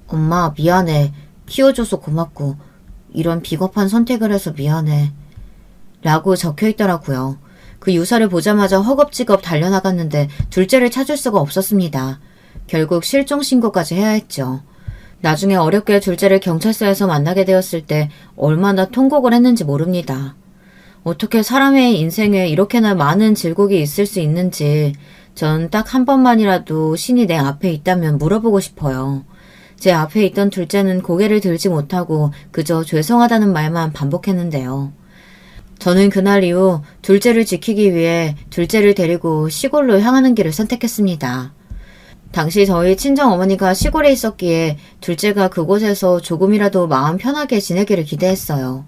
엄마 미안해. 키워줘서 고맙고 이런 비겁한 선택을 해서 미안해. 라고 적혀있더라고요. 그 유서를 보자마자 허겁지겁 달려나갔는데 둘째를 찾을 수가 없었습니다. 결국 실종신고까지 해야 했죠. 나중에 어렵게 둘째를 경찰서에서 만나게 되었을 때 얼마나 통곡을 했는지 모릅니다. 어떻게 사람의 인생에 이렇게나 많은 질곡이 있을 수 있는지 전 딱 한 번만이라도 신이 내 앞에 있다면 물어보고 싶어요. 제 앞에 있던 둘째는 고개를 들지 못하고 그저 죄송하다는 말만 반복했는데요. 저는 그날 이후 둘째를 지키기 위해 둘째를 데리고 시골로 향하는 길을 선택했습니다. 당시 저희 친정어머니가 시골에 있었기에 둘째가 그곳에서 조금이라도 마음 편하게 지내기를 기대했어요.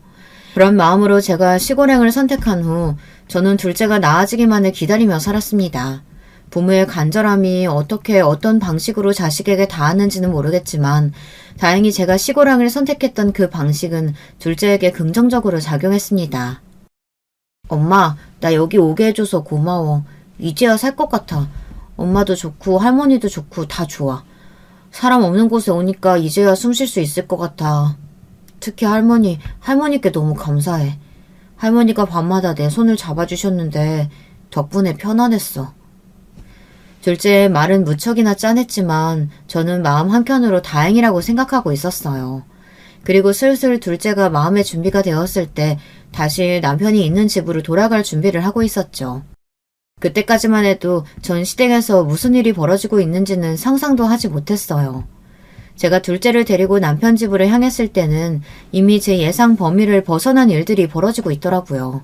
그런 마음으로 제가 시골행을 선택한 후 저는 둘째가 나아지기만을 기다리며 살았습니다. 부모의 간절함이 어떻게 어떤 방식으로 자식에게 닿았는지는 모르겠지만 다행히 제가 시골행을 선택했던 그 방식은 둘째에게 긍정적으로 작용했습니다. 엄마, 나 여기 오게 해줘서 고마워. 이제야 살 것 같아. 엄마도 좋고 할머니도 좋고 다 좋아. 사람 없는 곳에 오니까 이제야 숨 쉴 수 있을 것 같아. 특히 할머니께 너무 감사해. 할머니가 밤마다 내 손을 잡아주셨는데 덕분에 편안했어. 둘째의 말은 무척이나 짠했지만 저는 마음 한켠으로 다행이라고 생각하고 있었어요. 그리고 슬슬 둘째가 마음의 준비가 되었을 때 다시 남편이 있는 집으로 돌아갈 준비를 하고 있었죠. 그때까지만 해도 전 시댁에서 무슨 일이 벌어지고 있는지는 상상도 하지 못했어요. 제가 둘째를 데리고 남편 집으로 향했을 때는 이미 제 예상 범위를 벗어난 일들이 벌어지고 있더라고요.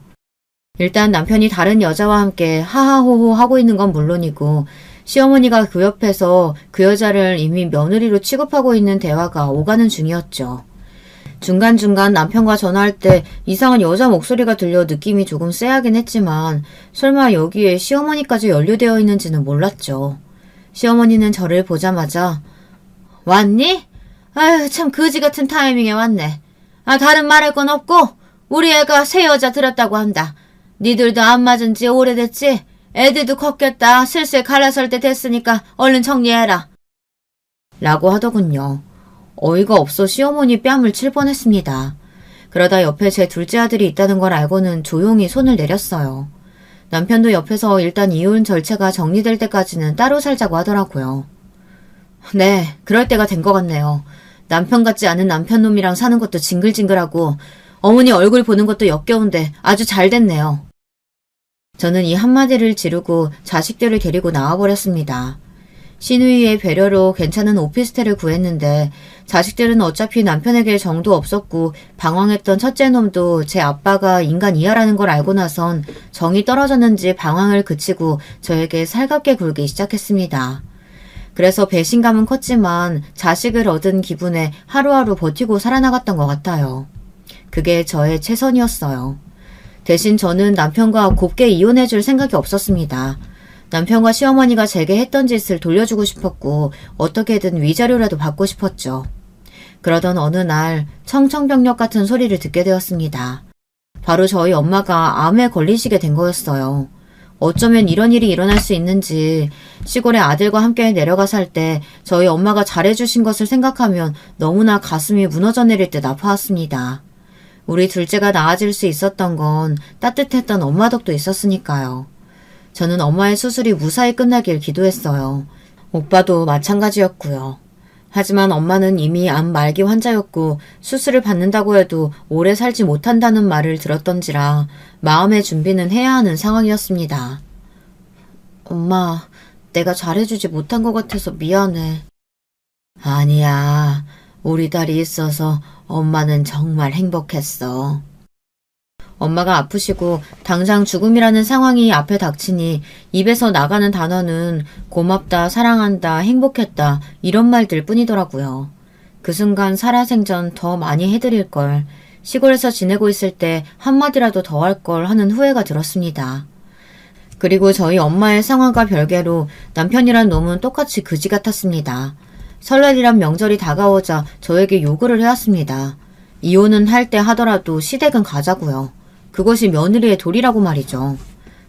일단 남편이 다른 여자와 함께 하하호호 하고 있는 건 물론이고 시어머니가 그 옆에서 그 여자를 이미 며느리로 취급하고 있는 대화가 오가는 중이었죠. 중간중간 남편과 전화할 때 이상한 여자 목소리가 들려 느낌이 조금 쎄하긴 했지만 설마 여기에 시어머니까지 연루되어 있는지는 몰랐죠. 시어머니는 저를 보자마자 왔니? 아유 참 거지 같은 타이밍에 왔네. 다른 말할 건 없고 우리 애가 새 여자 들었다고 한다. 니들도 안 맞은 지 오래됐지? 애들도 컸겠다. 슬슬 갈라설 때 됐으니까 얼른 정리해라. 라고 하더군요. 어이가 없어 시어머니 뺨을 칠 뻔했습니다. 그러다 옆에 제 둘째 아들이 있다는 걸 알고는 조용히 손을 내렸어요. 남편도 옆에서 일단 이혼 절차가 정리될 때까지는 따로 살자고 하더라고요. 네, 그럴 때가 된 것 같네요. 남편 같지 않은 남편놈이랑 사는 것도 징글징글하고 어머니 얼굴 보는 것도 역겨운데 아주 잘 됐네요. 저는 이 한마디를 지르고 자식들을 데리고 나와버렸습니다. 시누이의 배려로 괜찮은 오피스텔을 구했는데 자식들은 어차피 남편에게 정도 없었고 방황했던 첫째 놈도 제 아빠가 인간 이하라는 걸 알고 나선 정이 떨어졌는지 방황을 그치고 저에게 살갑게 굴기 시작했습니다. 그래서 배신감은 컸지만 자식을 얻은 기분에 하루하루 버티고 살아나갔던 것 같아요. 그게 저의 최선이었어요. 대신 저는 남편과 곱게 이혼해줄 생각이 없었습니다. 남편과 시어머니가 제게 했던 짓을 돌려주고 싶었고 어떻게든 위자료라도 받고 싶었죠. 그러던 어느 날 청천벽력 같은 소리를 듣게 되었습니다. 바로 저희 엄마가 암에 걸리시게 된 거였어요. 어쩌면 이런 일이 일어날 수 있는지 시골에 아들과 함께 내려가 살 때 저희 엄마가 잘해주신 것을 생각하면 너무나 가슴이 무너져 내릴 듯 아파왔습니다. 우리 둘째가 나아질 수 있었던 건 따뜻했던 엄마 덕도 있었으니까요. 저는 엄마의 수술이 무사히 끝나길 기도했어요. 오빠도 마찬가지였고요. 하지만 엄마는 이미 암 말기 환자였고 수술을 받는다고 해도 오래 살지 못한다는 말을 들었던지라 마음의 준비는 해야 하는 상황이었습니다. 엄마, 내가 잘해주지 못한 것 같아서 미안해. 아니야. 우리 딸이 있어서 엄마는 정말 행복했어. 엄마가 아프시고 당장 죽음이라는 상황이 앞에 닥치니 입에서 나가는 단어는 고맙다, 사랑한다, 행복했다 이런 말들 뿐이더라고요. 그 순간 살아생전 더 많이 해드릴 걸, 시골에서 지내고 있을 때 한마디라도 더 할 걸 하는 후회가 들었습니다. 그리고 저희 엄마의 상황과 별개로 남편이란 놈은 똑같이 그지 같았습니다. 설날이란 명절이 다가오자 저에게 요구를 해왔습니다. 이혼은 할 때 하더라도 시댁은 가자고요. 그것이 며느리의 도리라고 말이죠.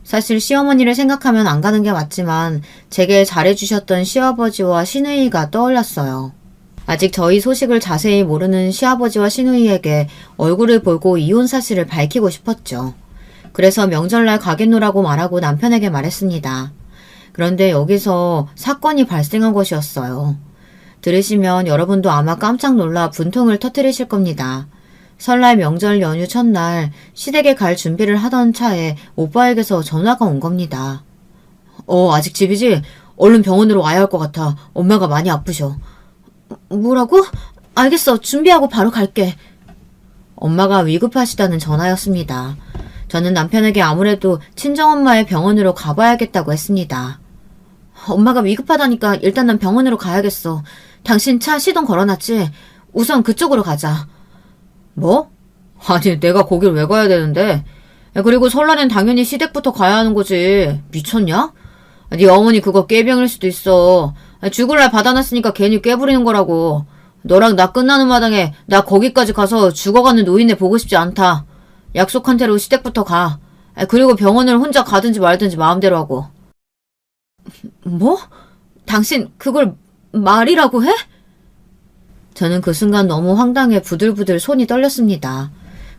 사실 시어머니를 생각하면 안 가는 게 맞지만 제게 잘해주셨던 시아버지와 시누이가 떠올랐어요. 아직 저희 소식을 자세히 모르는 시아버지와 시누이에게 얼굴을 보고 이혼 사실을 밝히고 싶었죠. 그래서 명절날 가겠노라고 말하고 남편에게 말했습니다. 그런데 여기서 사건이 발생한 것이었어요. 들으시면 여러분도 아마 깜짝 놀라 분통을 터뜨리실 겁니다. 설날 명절 연휴 첫날 시댁에 갈 준비를 하던 차에 오빠에게서 전화가 온 겁니다. 아직 집이지? 얼른 병원으로 와야 할 것 같아. 엄마가 많이 아프셔. 뭐라고? 알겠어. 준비하고 바로 갈게. 엄마가 위급하시다는 전화였습니다. 저는 남편에게 아무래도 친정엄마의 병원으로 가봐야겠다고 했습니다. 엄마가 위급하다니까 일단 난 병원으로 가야겠어. 당신 차 시동 걸어놨지? 우선 그쪽으로 가자. 뭐? 아니 내가 거길 왜 가야 되는데? 그리고 설날엔 당연히 시댁부터 가야 하는 거지. 미쳤냐? 네 어머니 그거 꾀병일 수도 있어. 죽을 날 받아놨으니까 괜히 꾀부리는 거라고. 너랑 나 끝나는 마당에 나 거기까지 가서 죽어가는 노인네 보고 싶지 않다. 약속한 대로 시댁부터 가. 그리고 병원을 혼자 가든지 말든지 마음대로 하고. 뭐? 당신 그걸 말이라고 해? 저는 그 순간 너무 황당해 부들부들 손이 떨렸습니다.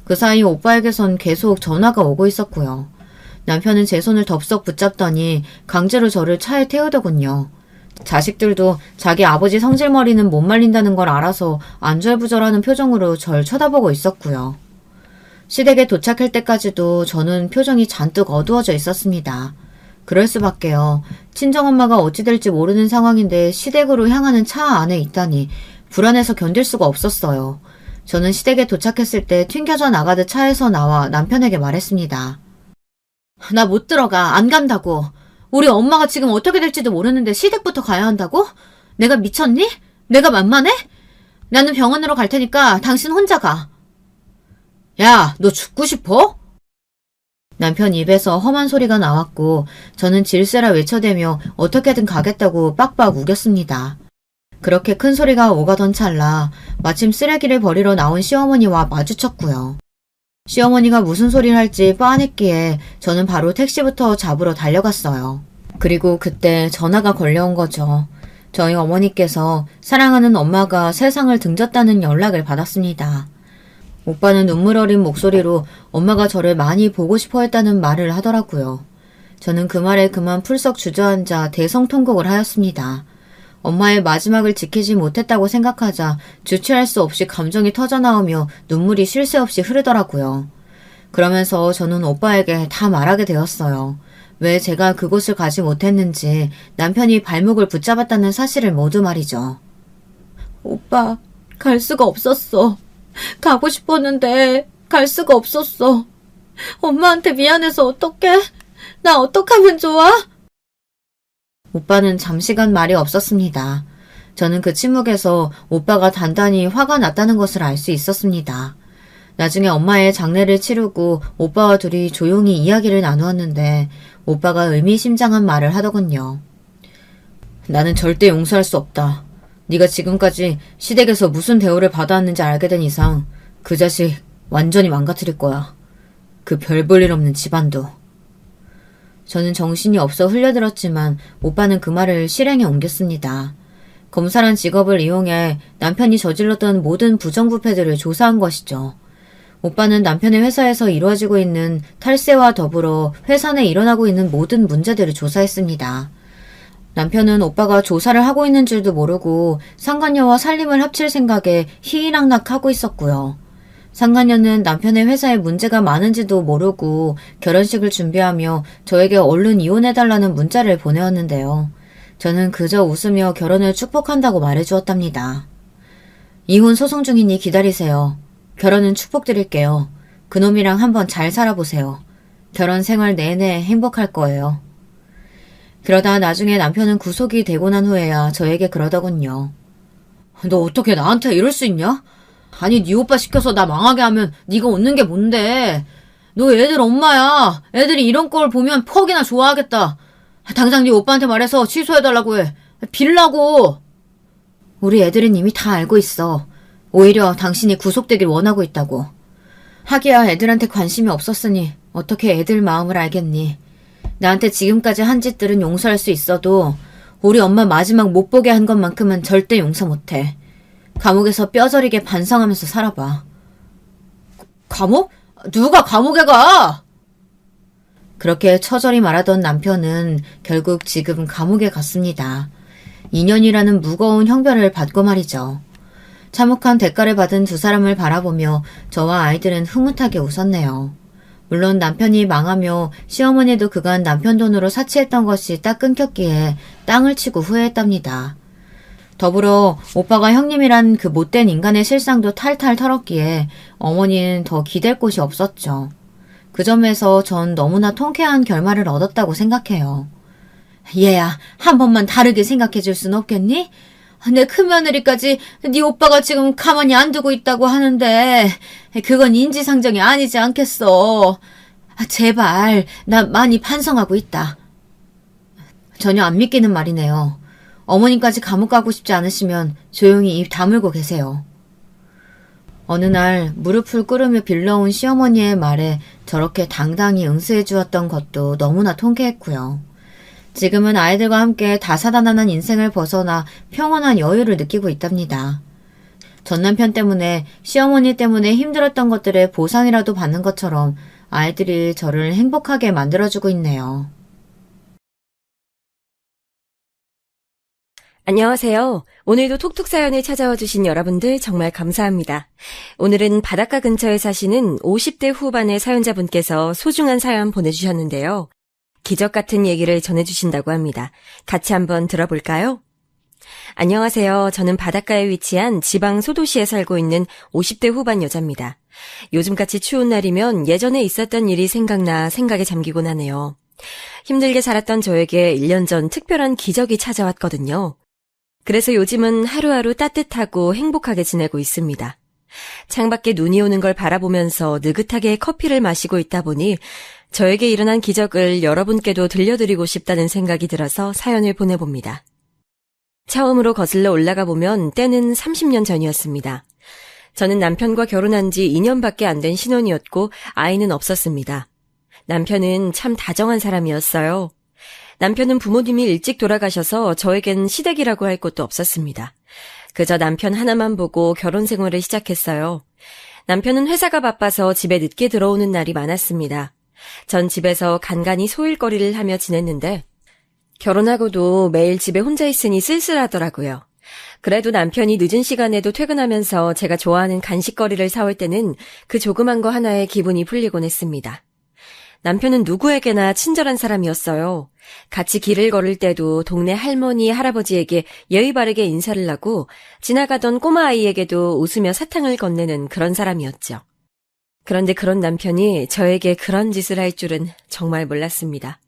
그 사이 오빠에게선 계속 전화가 오고 있었고요. 남편은 제 손을 덥석 붙잡더니 강제로 저를 차에 태우더군요. 자식들도 자기 아버지 성질머리는 못 말린다는 걸 알아서 안절부절하는 표정으로 절 쳐다보고 있었고요. 시댁에 도착할 때까지도 저는 표정이 잔뜩 어두워져 있었습니다. 그럴 수밖에요. 친정엄마가 어찌 될지 모르는 상황인데 시댁으로 향하는 차 안에 있다니 불안해서 견딜 수가 없었어요. 저는 시댁에 도착했을 때 튕겨져 나가듯 차에서 나와 남편에게 말했습니다. 나 못 들어가. 안 간다고. 우리 엄마가 지금 어떻게 될지도 모르는데 시댁부터 가야 한다고? 내가 미쳤니? 내가 만만해? 나는 병원으로 갈 테니까 당신 혼자 가. 야, 너 죽고 싶어? 남편 입에서 험한 소리가 나왔고 저는 질세라 외쳐대며 어떻게든 가겠다고 빡빡 우겼습니다. 그렇게 큰 소리가 오가던 찰나 마침 쓰레기를 버리러 나온 시어머니와 마주쳤고요. 시어머니가 무슨 소리를 할지 뻔했기에 저는 바로 택시부터 잡으러 달려갔어요. 그리고 그때 전화가 걸려온 거죠. 저희 어머니께서 사랑하는 엄마가 세상을 등졌다는 연락을 받았습니다. 오빠는 눈물 어린 목소리로 엄마가 저를 많이 보고 싶어 했다는 말을 하더라고요. 저는 그 말에 그만 풀썩 주저앉아 대성통곡을 하였습니다. 엄마의 마지막을 지키지 못했다고 생각하자 주체할 수 없이 감정이 터져나오며 눈물이 쉴 새 없이 흐르더라고요. 그러면서 저는 오빠에게 다 말하게 되었어요. 왜 제가 그곳을 가지 못했는지, 남편이 발목을 붙잡았다는 사실을 모두 말이죠. 오빠, 갈 수가 없었어. 가고 싶었는데 갈 수가 없었어. 엄마한테 미안해서 어떡해? 나 어떡하면 좋아? 오빠는 잠시간 말이 없었습니다. 저는 그 침묵에서 오빠가 단단히 화가 났다는 것을 알 수 있었습니다. 나중에 엄마의 장례를 치르고 오빠와 둘이 조용히 이야기를 나누었는데 오빠가 의미심장한 말을 하더군요. 나는 절대 용서할 수 없다. 네가 지금까지 시댁에서 무슨 대우를 받아왔는지 알게 된 이상 그 자식 완전히 망가뜨릴 거야. 그 별 볼 일 없는 집안도. 저는 정신이 없어 흘려들었지만 오빠는 그 말을 실행에 옮겼습니다. 검사란 직업을 이용해 남편이 저질렀던 모든 부정부패들을 조사한 것이죠. 오빠는 남편의 회사에서 이루어지고 있는 탈세와 더불어 회사 내 일어나고 있는 모든 문제들을 조사했습니다. 남편은 오빠가 조사를 하고 있는 줄도 모르고 상간녀와 살림을 합칠 생각에 희희낙낙하고 있었고요. 상간녀는 남편의 회사에 문제가 많은지도 모르고 결혼식을 준비하며 저에게 얼른 이혼해달라는 문자를 보내었는데요. 저는 그저 웃으며 결혼을 축복한다고 말해주었답니다. 이혼 소송 중이니 기다리세요. 결혼은 축복드릴게요. 그놈이랑 한번 잘 살아보세요. 결혼 생활 내내 행복할 거예요. 그러다 나중에 남편은 구속이 되고 난 후에야 저에게 그러더군요. 너 어떻게 나한테 이럴 수 있냐? 아니 네 오빠 시켜서 나 망하게 하면 네가 웃는 게 뭔데? 너 애들 엄마야. 애들이 이런 걸 보면 퍽이나 좋아하겠다. 당장 네 오빠한테 말해서 취소해달라고 해. 빌라고. 우리 애들은 이미 다 알고 있어. 오히려 당신이 구속되길 원하고 있다고. 하기야 애들한테 관심이 없었으니 어떻게 애들 마음을 알겠니. 나한테 지금까지 한 짓들은 용서할 수 있어도 우리 엄마 마지막 못 보게 한 것만큼은 절대 용서 못해. 감옥에서 뼈저리게 반성하면서 살아봐. 감옥? 누가 감옥에 가? 그렇게 처절히 말하던 남편은 결국 지금 감옥에 갔습니다. 2년이라는 무거운 형벌을 받고 말이죠. 참혹한 대가를 받은 두 사람을 바라보며 저와 아이들은 흐뭇하게 웃었네요. 물론 남편이 망하며 시어머니도 그간 남편 돈으로 사치했던 것이 딱 끊겼기에 땅을 치고 후회했답니다. 더불어 오빠가 형님이란 그 못된 인간의 실상도 탈탈 털었기에 어머니는 더 기댈 곳이 없었죠. 그 점에서 전 너무나 통쾌한 결말을 얻었다고 생각해요. 얘야, 한 번만 다르게 생각해 줄 순 없겠니? 내 큰며느리까지 네 오빠가 지금 가만히 안 두고 있다고 하는데 그건 인지상정이 아니지 않겠어. 제발, 나 많이 반성하고 있다. 전혀 안 믿기는 말이네요. 어머님까지 감옥 가고 싶지 않으시면 조용히 입 다물고 계세요. 어느 날 무릎을 꿇으며 빌러온 시어머니의 말에 저렇게 당당히 응수해 주었던 것도 너무나 통쾌했고요. 지금은 아이들과 함께 다사다난한 인생을 벗어나 평온한 여유를 느끼고 있답니다. 전 남편 때문에 시어머니 때문에 힘들었던 것들의 보상이라도 받는 것처럼 아이들이 저를 행복하게 만들어주고 있네요. 안녕하세요. 오늘도 톡톡 사연을 찾아와 주신 여러분들 정말 감사합니다. 오늘은 바닷가 근처에 사시는 50대 후반의 사연자분께서 소중한 사연 보내주셨는데요. 기적 같은 얘기를 전해주신다고 합니다. 같이 한번 들어볼까요? 안녕하세요. 저는 바닷가에 위치한 지방 소도시에 살고 있는 50대 후반 여자입니다. 요즘같이 추운 날이면 예전에 있었던 일이 생각나 생각에 잠기곤 하네요. 힘들게 살았던 저에게 1년 전 특별한 기적이 찾아왔거든요. 그래서 요즘은 하루하루 따뜻하고 행복하게 지내고 있습니다. 창밖에 눈이 오는 걸 바라보면서 느긋하게 커피를 마시고 있다 보니 저에게 일어난 기적을 여러분께도 들려드리고 싶다는 생각이 들어서 사연을 보내봅니다. 처음으로 거슬러 올라가 보면 때는 30년 전이었습니다. 저는 남편과 결혼한 지 2년밖에 안 된 신혼이었고 아이는 없었습니다. 남편은 참 다정한 사람이었어요. 남편은 부모님이 일찍 돌아가셔서 저에겐 시댁이라고 할 곳도 없었습니다. 그저 남편 하나만 보고 결혼 생활을 시작했어요. 남편은 회사가 바빠서 집에 늦게 들어오는 날이 많았습니다. 전 집에서 간간히 소일거리를 하며 지냈는데 결혼하고도 매일 집에 혼자 있으니 쓸쓸하더라고요. 그래도 남편이 늦은 시간에도 퇴근하면서 제가 좋아하는 간식거리를 사올 때는 그 조그만 거 하나에 기분이 풀리곤 했습니다. 남편은 누구에게나 친절한 사람이었어요. 같이 길을 걸을 때도 동네 할머니, 할아버지에게 예의 바르게 인사를 하고 지나가던 꼬마아이에게도 웃으며 사탕을 건네는 그런 사람이었죠. 그런데 그런 남편이 저에게 그런 짓을 할 줄은 정말 몰랐습니다.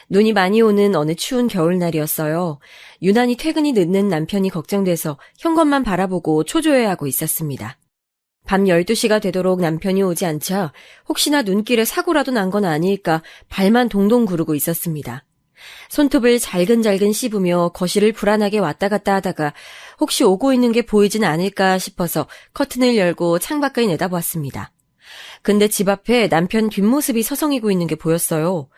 눈이 많이 오는 어느 추운 겨울날이었어요. 유난히 퇴근이 늦는 남편이 걱정돼서 현관만 바라보고 초조해하고 있었습니다. 밤 12시가 되도록 남편이 오지 않자 혹시나 눈길에 사고라도 난 건 아닐까 발만 동동 구르고 있었습니다. 손톱을 잘근잘근 씹으며 거실을 불안하게 왔다 갔다 하다가 혹시 오고 있는 게 보이진 않을까 싶어서 커튼을 열고 창밖을 내다보았습니다. 근데 집 앞에 남편 뒷모습이 서성이고 있는 게 보였어요.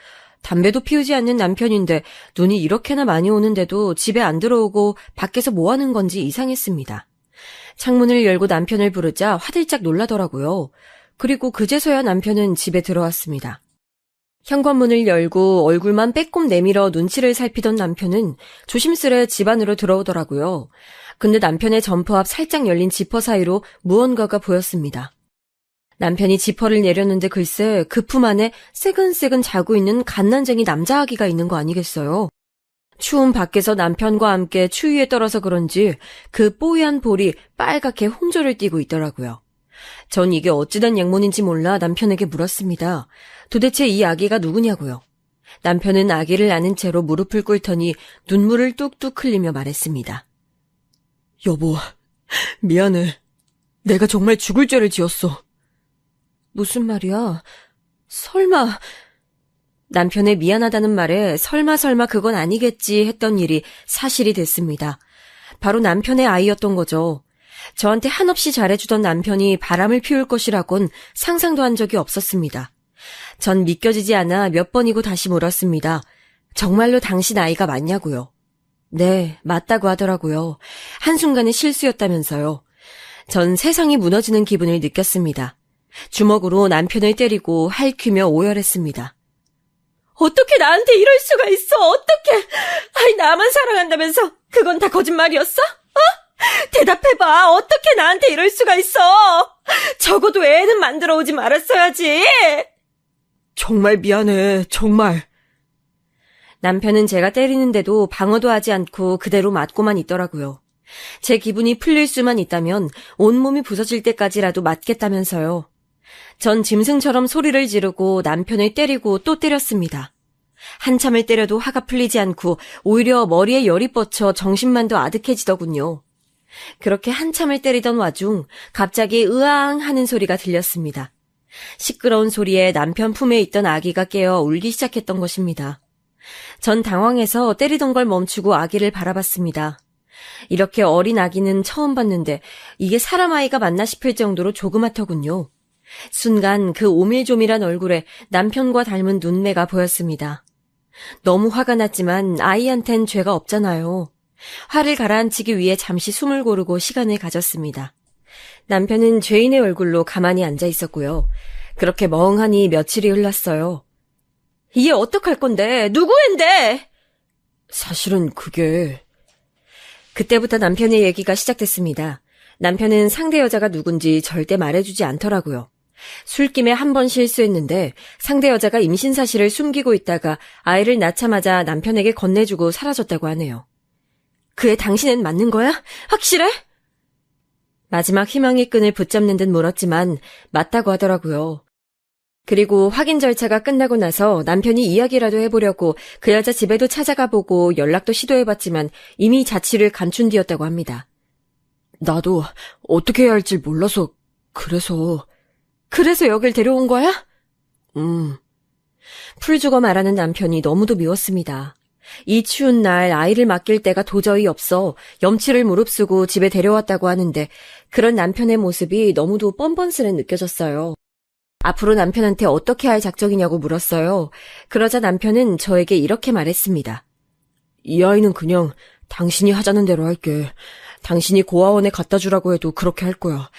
담배도 피우지 않는 남편인데 눈이 이렇게나 많이 오는데도 집에 안 들어오고 밖에서 뭐 하는 건지 이상했습니다. 창문을 열고 남편을 부르자 화들짝 놀라더라고요. 그리고 그제서야 남편은 집에 들어왔습니다. 현관문을 열고 얼굴만 빼꼼 내밀어 눈치를 살피던 남편은 조심스레 집 안으로 들어오더라고요. 근데 남편의 점퍼 앞 살짝 열린 지퍼 사이로 무언가가 보였습니다. 남편이 지퍼를 내렸는데 글쎄 그 품 안에 새근새근 자고 있는 갓난쟁이 남자아기가 있는 거 아니겠어요? 추운 밖에서 남편과 함께 추위에 떨어서 그런지 그 뽀얀 볼이 빨갛게 홍조를 띠고 있더라고요. 전 이게 어찌된 약문인지 몰라 남편에게 물었습니다. 도대체 이 아기가 누구냐고요. 남편은 아기를 안은 채로 무릎을 꿇더니 눈물을 뚝뚝 흘리며 말했습니다. 여보, 미안해. 내가 정말 죽을 죄를 지었어. 무슨 말이야? 설마... 남편의 미안하다는 말에 설마 그건 아니겠지 했던 일이 사실이 됐습니다. 바로 남편의 아이였던 거죠. 저한테 한없이 잘해주던 남편이 바람을 피울 것이라곤 상상도 한 적이 없었습니다. 전 믿겨지지 않아 몇 번이고 다시 물었습니다. 정말로 당신 아이가 맞냐고요. 네, 맞다고 하더라고요. 한순간의 실수였다면서요. 전 세상이 무너지는 기분을 느꼈습니다. 주먹으로 남편을 때리고 핥히며 오열했습니다. 어떻게 나한테 이럴 수가 있어? 어떻게? 아이, 나만 사랑한다면서 그건 다 거짓말이었어? 대답해봐. 어떻게 나한테 이럴 수가 있어? 적어도 애는 만들어 오지 말았어야지. 정말 미안해. 정말. 남편은 제가 때리는데도 방어도 하지 않고 그대로 맞고만 있더라고요. 제 기분이 풀릴 수만 있다면 온몸이 부서질 때까지라도 맞겠다면서요. 전 짐승처럼 소리를 지르고 남편을 때리고 또 때렸습니다. 한참을 때려도 화가 풀리지 않고 오히려 머리에 열이 뻗쳐 정신만도 아득해지더군요. 그렇게 한참을 때리던 와중 갑자기 으앙 하는 소리가 들렸습니다. 시끄러운 소리에 남편 품에 있던 아기가 깨어 울기 시작했던 것입니다. 전 당황해서 때리던 걸 멈추고 아기를 바라봤습니다. 이렇게 어린 아기는 처음 봤는데 이게 사람 아이가 맞나 싶을 정도로 조그맣더군요. 순간 그 오밀조밀한 얼굴에 남편과 닮은 눈매가 보였습니다. 너무 화가 났지만 아이한텐 죄가 없잖아요. 화를 가라앉히기 위해 잠시 숨을 고르고 시간을 가졌습니다. 남편은 죄인의 얼굴로 가만히 앉아 있었고요. 그렇게 멍하니 며칠이 흘렀어요. 이게 어떡할 건데? 누구 앤데? 사실은 그게... 그때부터 남편의 얘기가 시작됐습니다. 남편은 상대 여자가 누군지 절대 말해주지 않더라고요. 술김에 한 번 실수했는데 상대 여자가 임신 사실을 숨기고 있다가 아이를 낳자마자 남편에게 건네주고 사라졌다고 하네요. 그애 당신은 맞는 거야? 확실해? 마지막 희망의 끈을 붙잡는 듯 물었지만 맞다고 하더라고요. 그리고 확인 절차가 끝나고 나서 남편이 이야기라도 해보려고 그 여자 집에도 찾아가보고 연락도 시도해봤지만 이미 자취를 감춘 뒤였다고 합니다. 나도 어떻게 해야 할지 몰라서 그래서 여길 데려온 거야? 풀죽어 말하는 남편이 너무도 미웠습니다. 이 추운 날 아이를 맡길 데가 도저히 없어 염치를 무릅쓰고 집에 데려왔다고 하는데 그런 남편의 모습이 너무도 뻔뻔스레 느껴졌어요. 앞으로 남편한테 어떻게 할 작정이냐고 물었어요. 그러자 남편은 저에게 이렇게 말했습니다. 이 아이는 그냥 당신이 하자는 대로 할게. 당신이 고아원에 갖다 주라고 해도 그렇게 할 거야.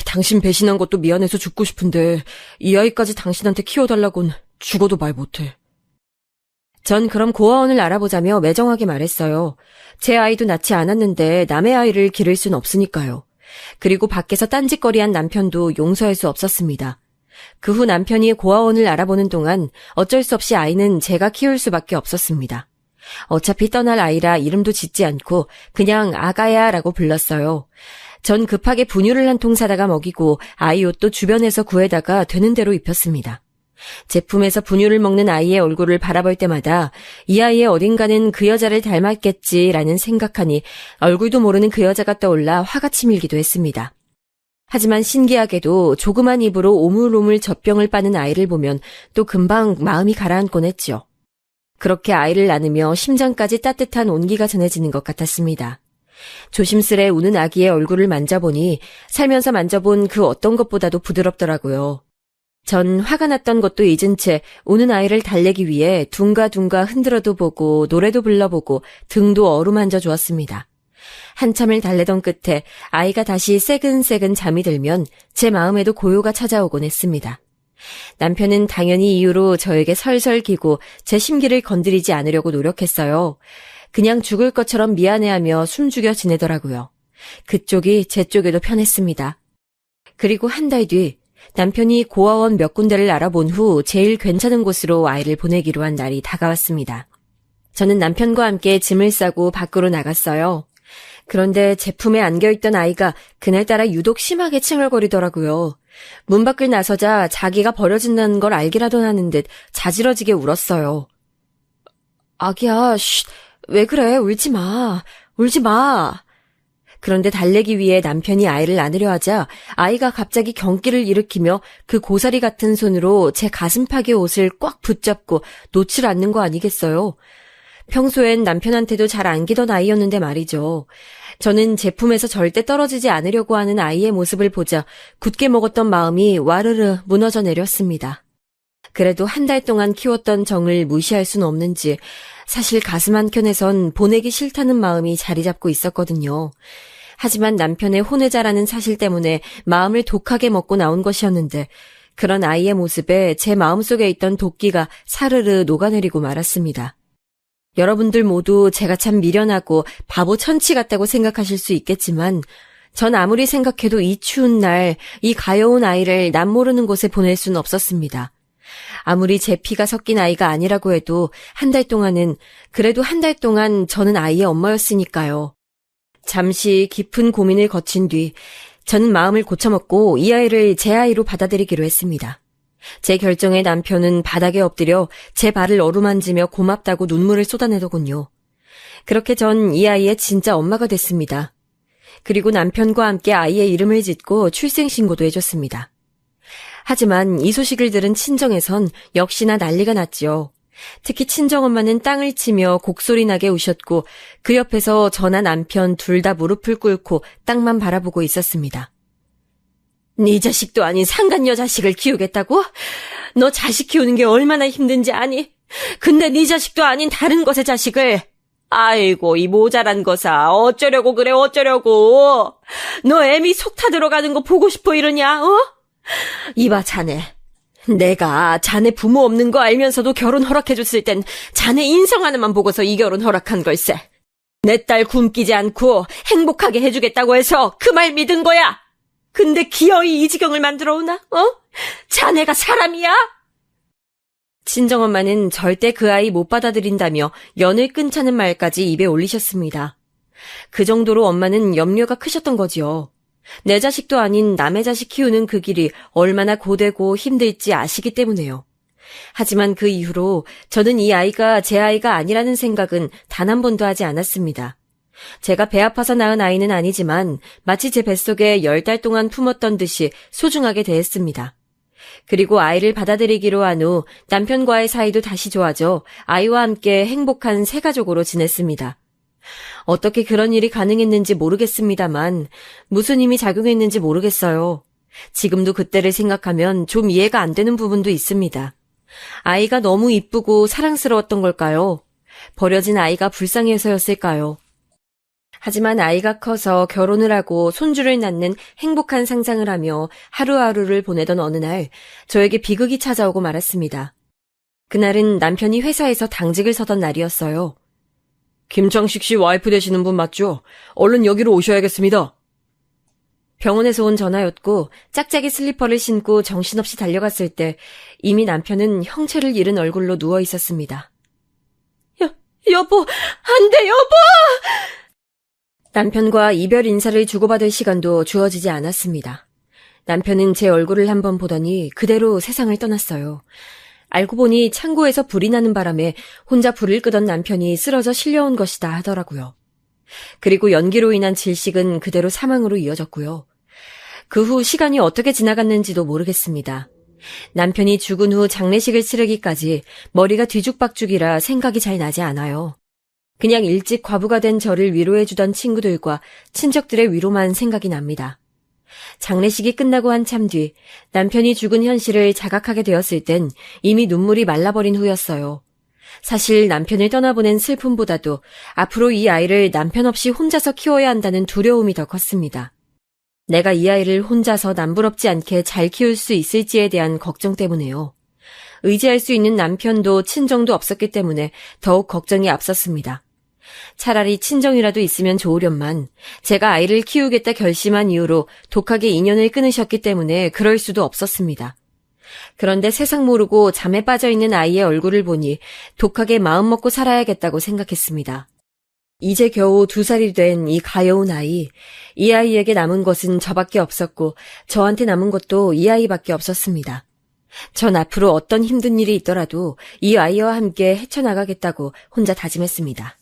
당신 배신한 것도 미안해서 죽고 싶은데 이 아이까지 당신한테 키워달라곤 죽어도 말 못해. 전 그럼 고아원을 알아보자며 매정하게 말했어요. 제 아이도 낳지 않았는데 남의 아이를 기를 순 없으니까요. 그리고 밖에서 딴짓거리한 남편도 용서할 수 없었습니다. 그 후 남편이 고아원을 알아보는 동안 어쩔 수 없이 아이는 제가 키울 수밖에 없었습니다. 어차피 떠날 아이라 이름도 짓지 않고 그냥 아가야라고 불렀어요. 전 급하게 분유를 한 통 사다가 먹이고 아이 옷도 주변에서 구해다가 되는 대로 입혔습니다. 제품에서 분유를 먹는 아이의 얼굴을 바라볼 때마다 이 아이의 어딘가는 그 여자를 닮았겠지라는 생각하니 얼굴도 모르는 그 여자가 떠올라 화가 치밀기도 했습니다. 하지만 신기하게도 조그만 입으로 오물오물 젖병을 빠는 아이를 보면 또 금방 마음이 가라앉곤 했죠. 그렇게 아이를 낳으며 심장까지 따뜻한 온기가 전해지는 것 같았습니다. 조심스레 우는 아기의 얼굴을 만져보니 살면서 만져본 그 어떤 것보다도 부드럽더라고요. 전 화가 났던 것도 잊은 채 우는 아이를 달래기 위해 둥가둥가 흔들어도 보고 노래도 불러보고 등도 어루만져 주었습니다. 한참을 달래던 끝에 아이가 다시 새근새근 잠이 들면 제 마음에도 고요가 찾아오곤 했습니다. 남편은 당연히 이유로 저에게 설설 기고 제 심기를 건드리지 않으려고 노력했어요. 그냥 죽을 것처럼 미안해하며 숨죽여 지내더라고요. 그쪽이 제 쪽에도 편했습니다. 그리고 한 달 뒤 남편이 고아원 몇 군데를 알아본 후 제일 괜찮은 곳으로 아이를 보내기로 한 날이 다가왔습니다. 저는 남편과 함께 짐을 싸고 밖으로 나갔어요. 그런데 제품에 안겨있던 아이가 그날따라 유독 심하게 칭얼거리더라고요. 문 밖을 나서자 자기가 버려진다는 걸 알기라도 하는 듯 자지러지게 울었어요. 아기야, 쉿, 왜 그래? 울지 마. 울지 마. 그런데 달래기 위해 남편이 아이를 안으려 하자 아이가 갑자기 경기를 일으키며 그 고사리 같은 손으로 제 가슴팍의 옷을 꽉 붙잡고 놓질 않는 거 아니겠어요? 평소엔 남편한테도 잘 안기던 아이였는데 말이죠. 저는 제품에서 절대 떨어지지 않으려고 하는 아이의 모습을 보자 굳게 먹었던 마음이 와르르 무너져 내렸습니다. 그래도 한 달 동안 키웠던 정을 무시할 순 없는지 사실 가슴 한켠에선 보내기 싫다는 마음이 자리 잡고 있었거든요. 하지만 남편의 혼외자라는 사실 때문에 마음을 독하게 먹고 나온 것이었는데 그런 아이의 모습에 제 마음속에 있던 도끼가 사르르 녹아내리고 말았습니다. 여러분들 모두 제가 참 미련하고 바보 천치 같다고 생각하실 수 있겠지만 전 아무리 생각해도 이 추운 날 이 가여운 아이를 남모르는 곳에 보낼 수는 없었습니다. 아무리 제 피가 섞인 아이가 아니라고 해도 한 달 동안은 그래도 한 달 동안 저는 아이의 엄마였으니까요. 잠시 깊은 고민을 거친 뒤 저는 마음을 고쳐먹고 이 아이를 제 아이로 받아들이기로 했습니다. 제 결정에 남편은 바닥에 엎드려 제 발을 어루만지며 고맙다고 눈물을 쏟아내더군요. 그렇게 전 이 아이의 진짜 엄마가 됐습니다. 그리고 남편과 함께 아이의 이름을 짓고 출생신고도 해줬습니다. 하지만 이 소식을 들은 친정에선 역시나 난리가 났지요. 특히 친정엄마는 땅을 치며 곡소리 나게 우셨고 그 옆에서 저나 남편 둘 다 무릎을 꿇고 땅만 바라보고 있었습니다. 네 자식도 아닌 상간녀 자식을 키우겠다고? 너 자식 키우는 게 얼마나 힘든지 아니? 근데 네 자식도 아닌 다른 것의 자식을. 아이고 이 모자란 거사 어쩌려고 그래 어쩌려고. 너 애미 속 타 들어가는 거 보고 싶어 이러냐 어? 이봐 자네. 내가 자네 부모 없는 거 알면서도 결혼 허락해줬을 땐 자네 인성 하나만 보고서 이 결혼 허락한 걸세. 내 딸 굶기지 않고 행복하게 해주겠다고 해서 그 말 믿은 거야. 근데 기어이 이 지경을 만들어 오나? 어? 자네가 사람이야? 친정엄마는 절대 그 아이 못 받아들인다며 연을 끊자는 말까지 입에 올리셨습니다. 그 정도로 엄마는 염려가 크셨던 거지요. 내 자식도 아닌 남의 자식 키우는 그 길이 얼마나 고되고 힘들지 아시기 때문에요. 하지만 그 이후로 저는 이 아이가 제 아이가 아니라는 생각은 단 한 번도 하지 않았습니다. 제가 배 아파서 낳은 아이는 아니지만 마치 제 뱃속에 10달 동안 품었던 듯이 소중하게 대했습니다. 그리고 아이를 받아들이기로 한 후 남편과의 사이도 다시 좋아져 아이와 함께 행복한 새 가족으로 지냈습니다. 어떻게 그런 일이 가능했는지 모르겠습니다만 무슨 힘이 작용했는지 모르겠어요. 지금도 그때를 생각하면 좀 이해가 안 되는 부분도 있습니다. 아이가 너무 이쁘고 사랑스러웠던 걸까요? 버려진 아이가 불쌍해서였을까요? 하지만 아이가 커서 결혼을 하고 손주를 낳는 행복한 상상을 하며 하루하루를 보내던 어느 날 저에게 비극이 찾아오고 말았습니다. 그날은 남편이 회사에서 당직을 서던 날이었어요. 김창식 씨 와이프 되시는 분 맞죠? 얼른 여기로 오셔야겠습니다. 병원에서 온 전화였고 짝짝이 슬리퍼를 신고 정신없이 달려갔을 때 이미 남편은 형체를 잃은 얼굴로 누워 있었습니다. 여보, 안 돼, 여보! 남편과 이별 인사를 주고받을 시간도 주어지지 않았습니다. 남편은 제 얼굴을 한번 보더니 그대로 세상을 떠났어요. 알고 보니 창고에서 불이 나는 바람에 혼자 불을 끄던 남편이 쓰러져 실려온 것이다 하더라고요. 그리고 연기로 인한 질식은 그대로 사망으로 이어졌고요. 그 후 시간이 어떻게 지나갔는지도 모르겠습니다. 남편이 죽은 후 장례식을 치르기까지 머리가 뒤죽박죽이라 생각이 잘 나지 않아요. 그냥 일찍 과부가 된 저를 위로해주던 친구들과 친척들의 위로만 생각이 납니다. 장례식이 끝나고 한참 뒤 남편이 죽은 현실을 자각하게 되었을 땐 이미 눈물이 말라버린 후였어요. 사실 남편을 떠나보낸 슬픔보다도 앞으로 이 아이를 남편 없이 혼자서 키워야 한다는 두려움이 더 컸습니다. 내가 이 아이를 혼자서 남부럽지 않게 잘 키울 수 있을지에 대한 걱정 때문에요. 의지할 수 있는 남편도 친정도 없었기 때문에 더욱 걱정이 앞섰습니다. 차라리 친정이라도 있으면 좋으련만 제가 아이를 키우겠다 결심한 이후로 독하게 인연을 끊으셨기 때문에 그럴 수도 없었습니다. 그런데 세상 모르고 잠에 빠져있는 아이의 얼굴을 보니 독하게 마음먹고 살아야겠다고 생각했습니다. 이제 겨우 2살이 된 이 가여운 아이, 이 아이에게 남은 것은 저밖에 없었고 저한테 남은 것도 이 아이밖에 없었습니다. 전 앞으로 어떤 힘든 일이 있더라도 이 아이와 함께 헤쳐나가겠다고 혼자 다짐했습니다.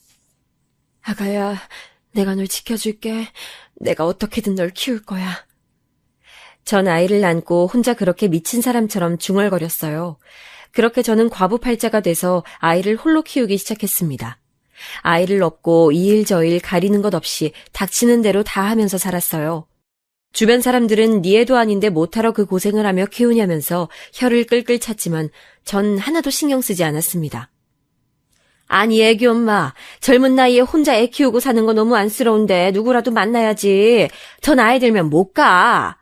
아가야, 내가 널 지켜줄게. 내가 어떻게든 널 키울 거야. 전 아이를 안고 혼자 그렇게 미친 사람처럼 중얼거렸어요. 그렇게 저는 과부팔자가 돼서 아이를 홀로 키우기 시작했습니다. 아이를 업고 이 일 저 일 가리는 것 없이 닥치는 대로 다 하면서 살았어요. 주변 사람들은 니 애도 아닌데 못하러 그 고생을 하며 키우냐면서 혀를 끌끌 찼지만 전 하나도 신경 쓰지 않았습니다. 아니 애기 엄마, 젊은 나이에 혼자 애 키우고 사는 거 너무 안쓰러운데 누구라도 만나야지. 더 나이 들면 못 가.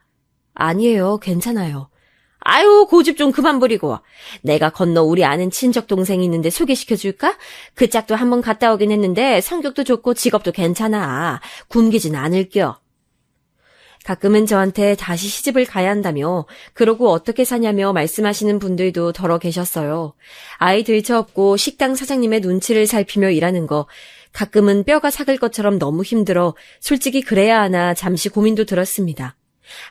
아니에요, 괜찮아요. 아유, 고집 좀 그만 부리고. 내가 건너 우리 아는 친척 동생이 있는데 소개시켜줄까? 그 짝도 한번 갔다 오긴 했는데 성격도 좋고 직업도 괜찮아. 굶기진 않을겨. 가끔은 저한테 다시 시집을 가야 한다며 그러고 어떻게 사냐며 말씀하시는 분들도 더러 계셨어요. 아이 들쳐업고 식당 사장님의 눈치를 살피며 일하는 거 가끔은 뼈가 삭을 것처럼 너무 힘들어 솔직히 그래야 하나 잠시 고민도 들었습니다.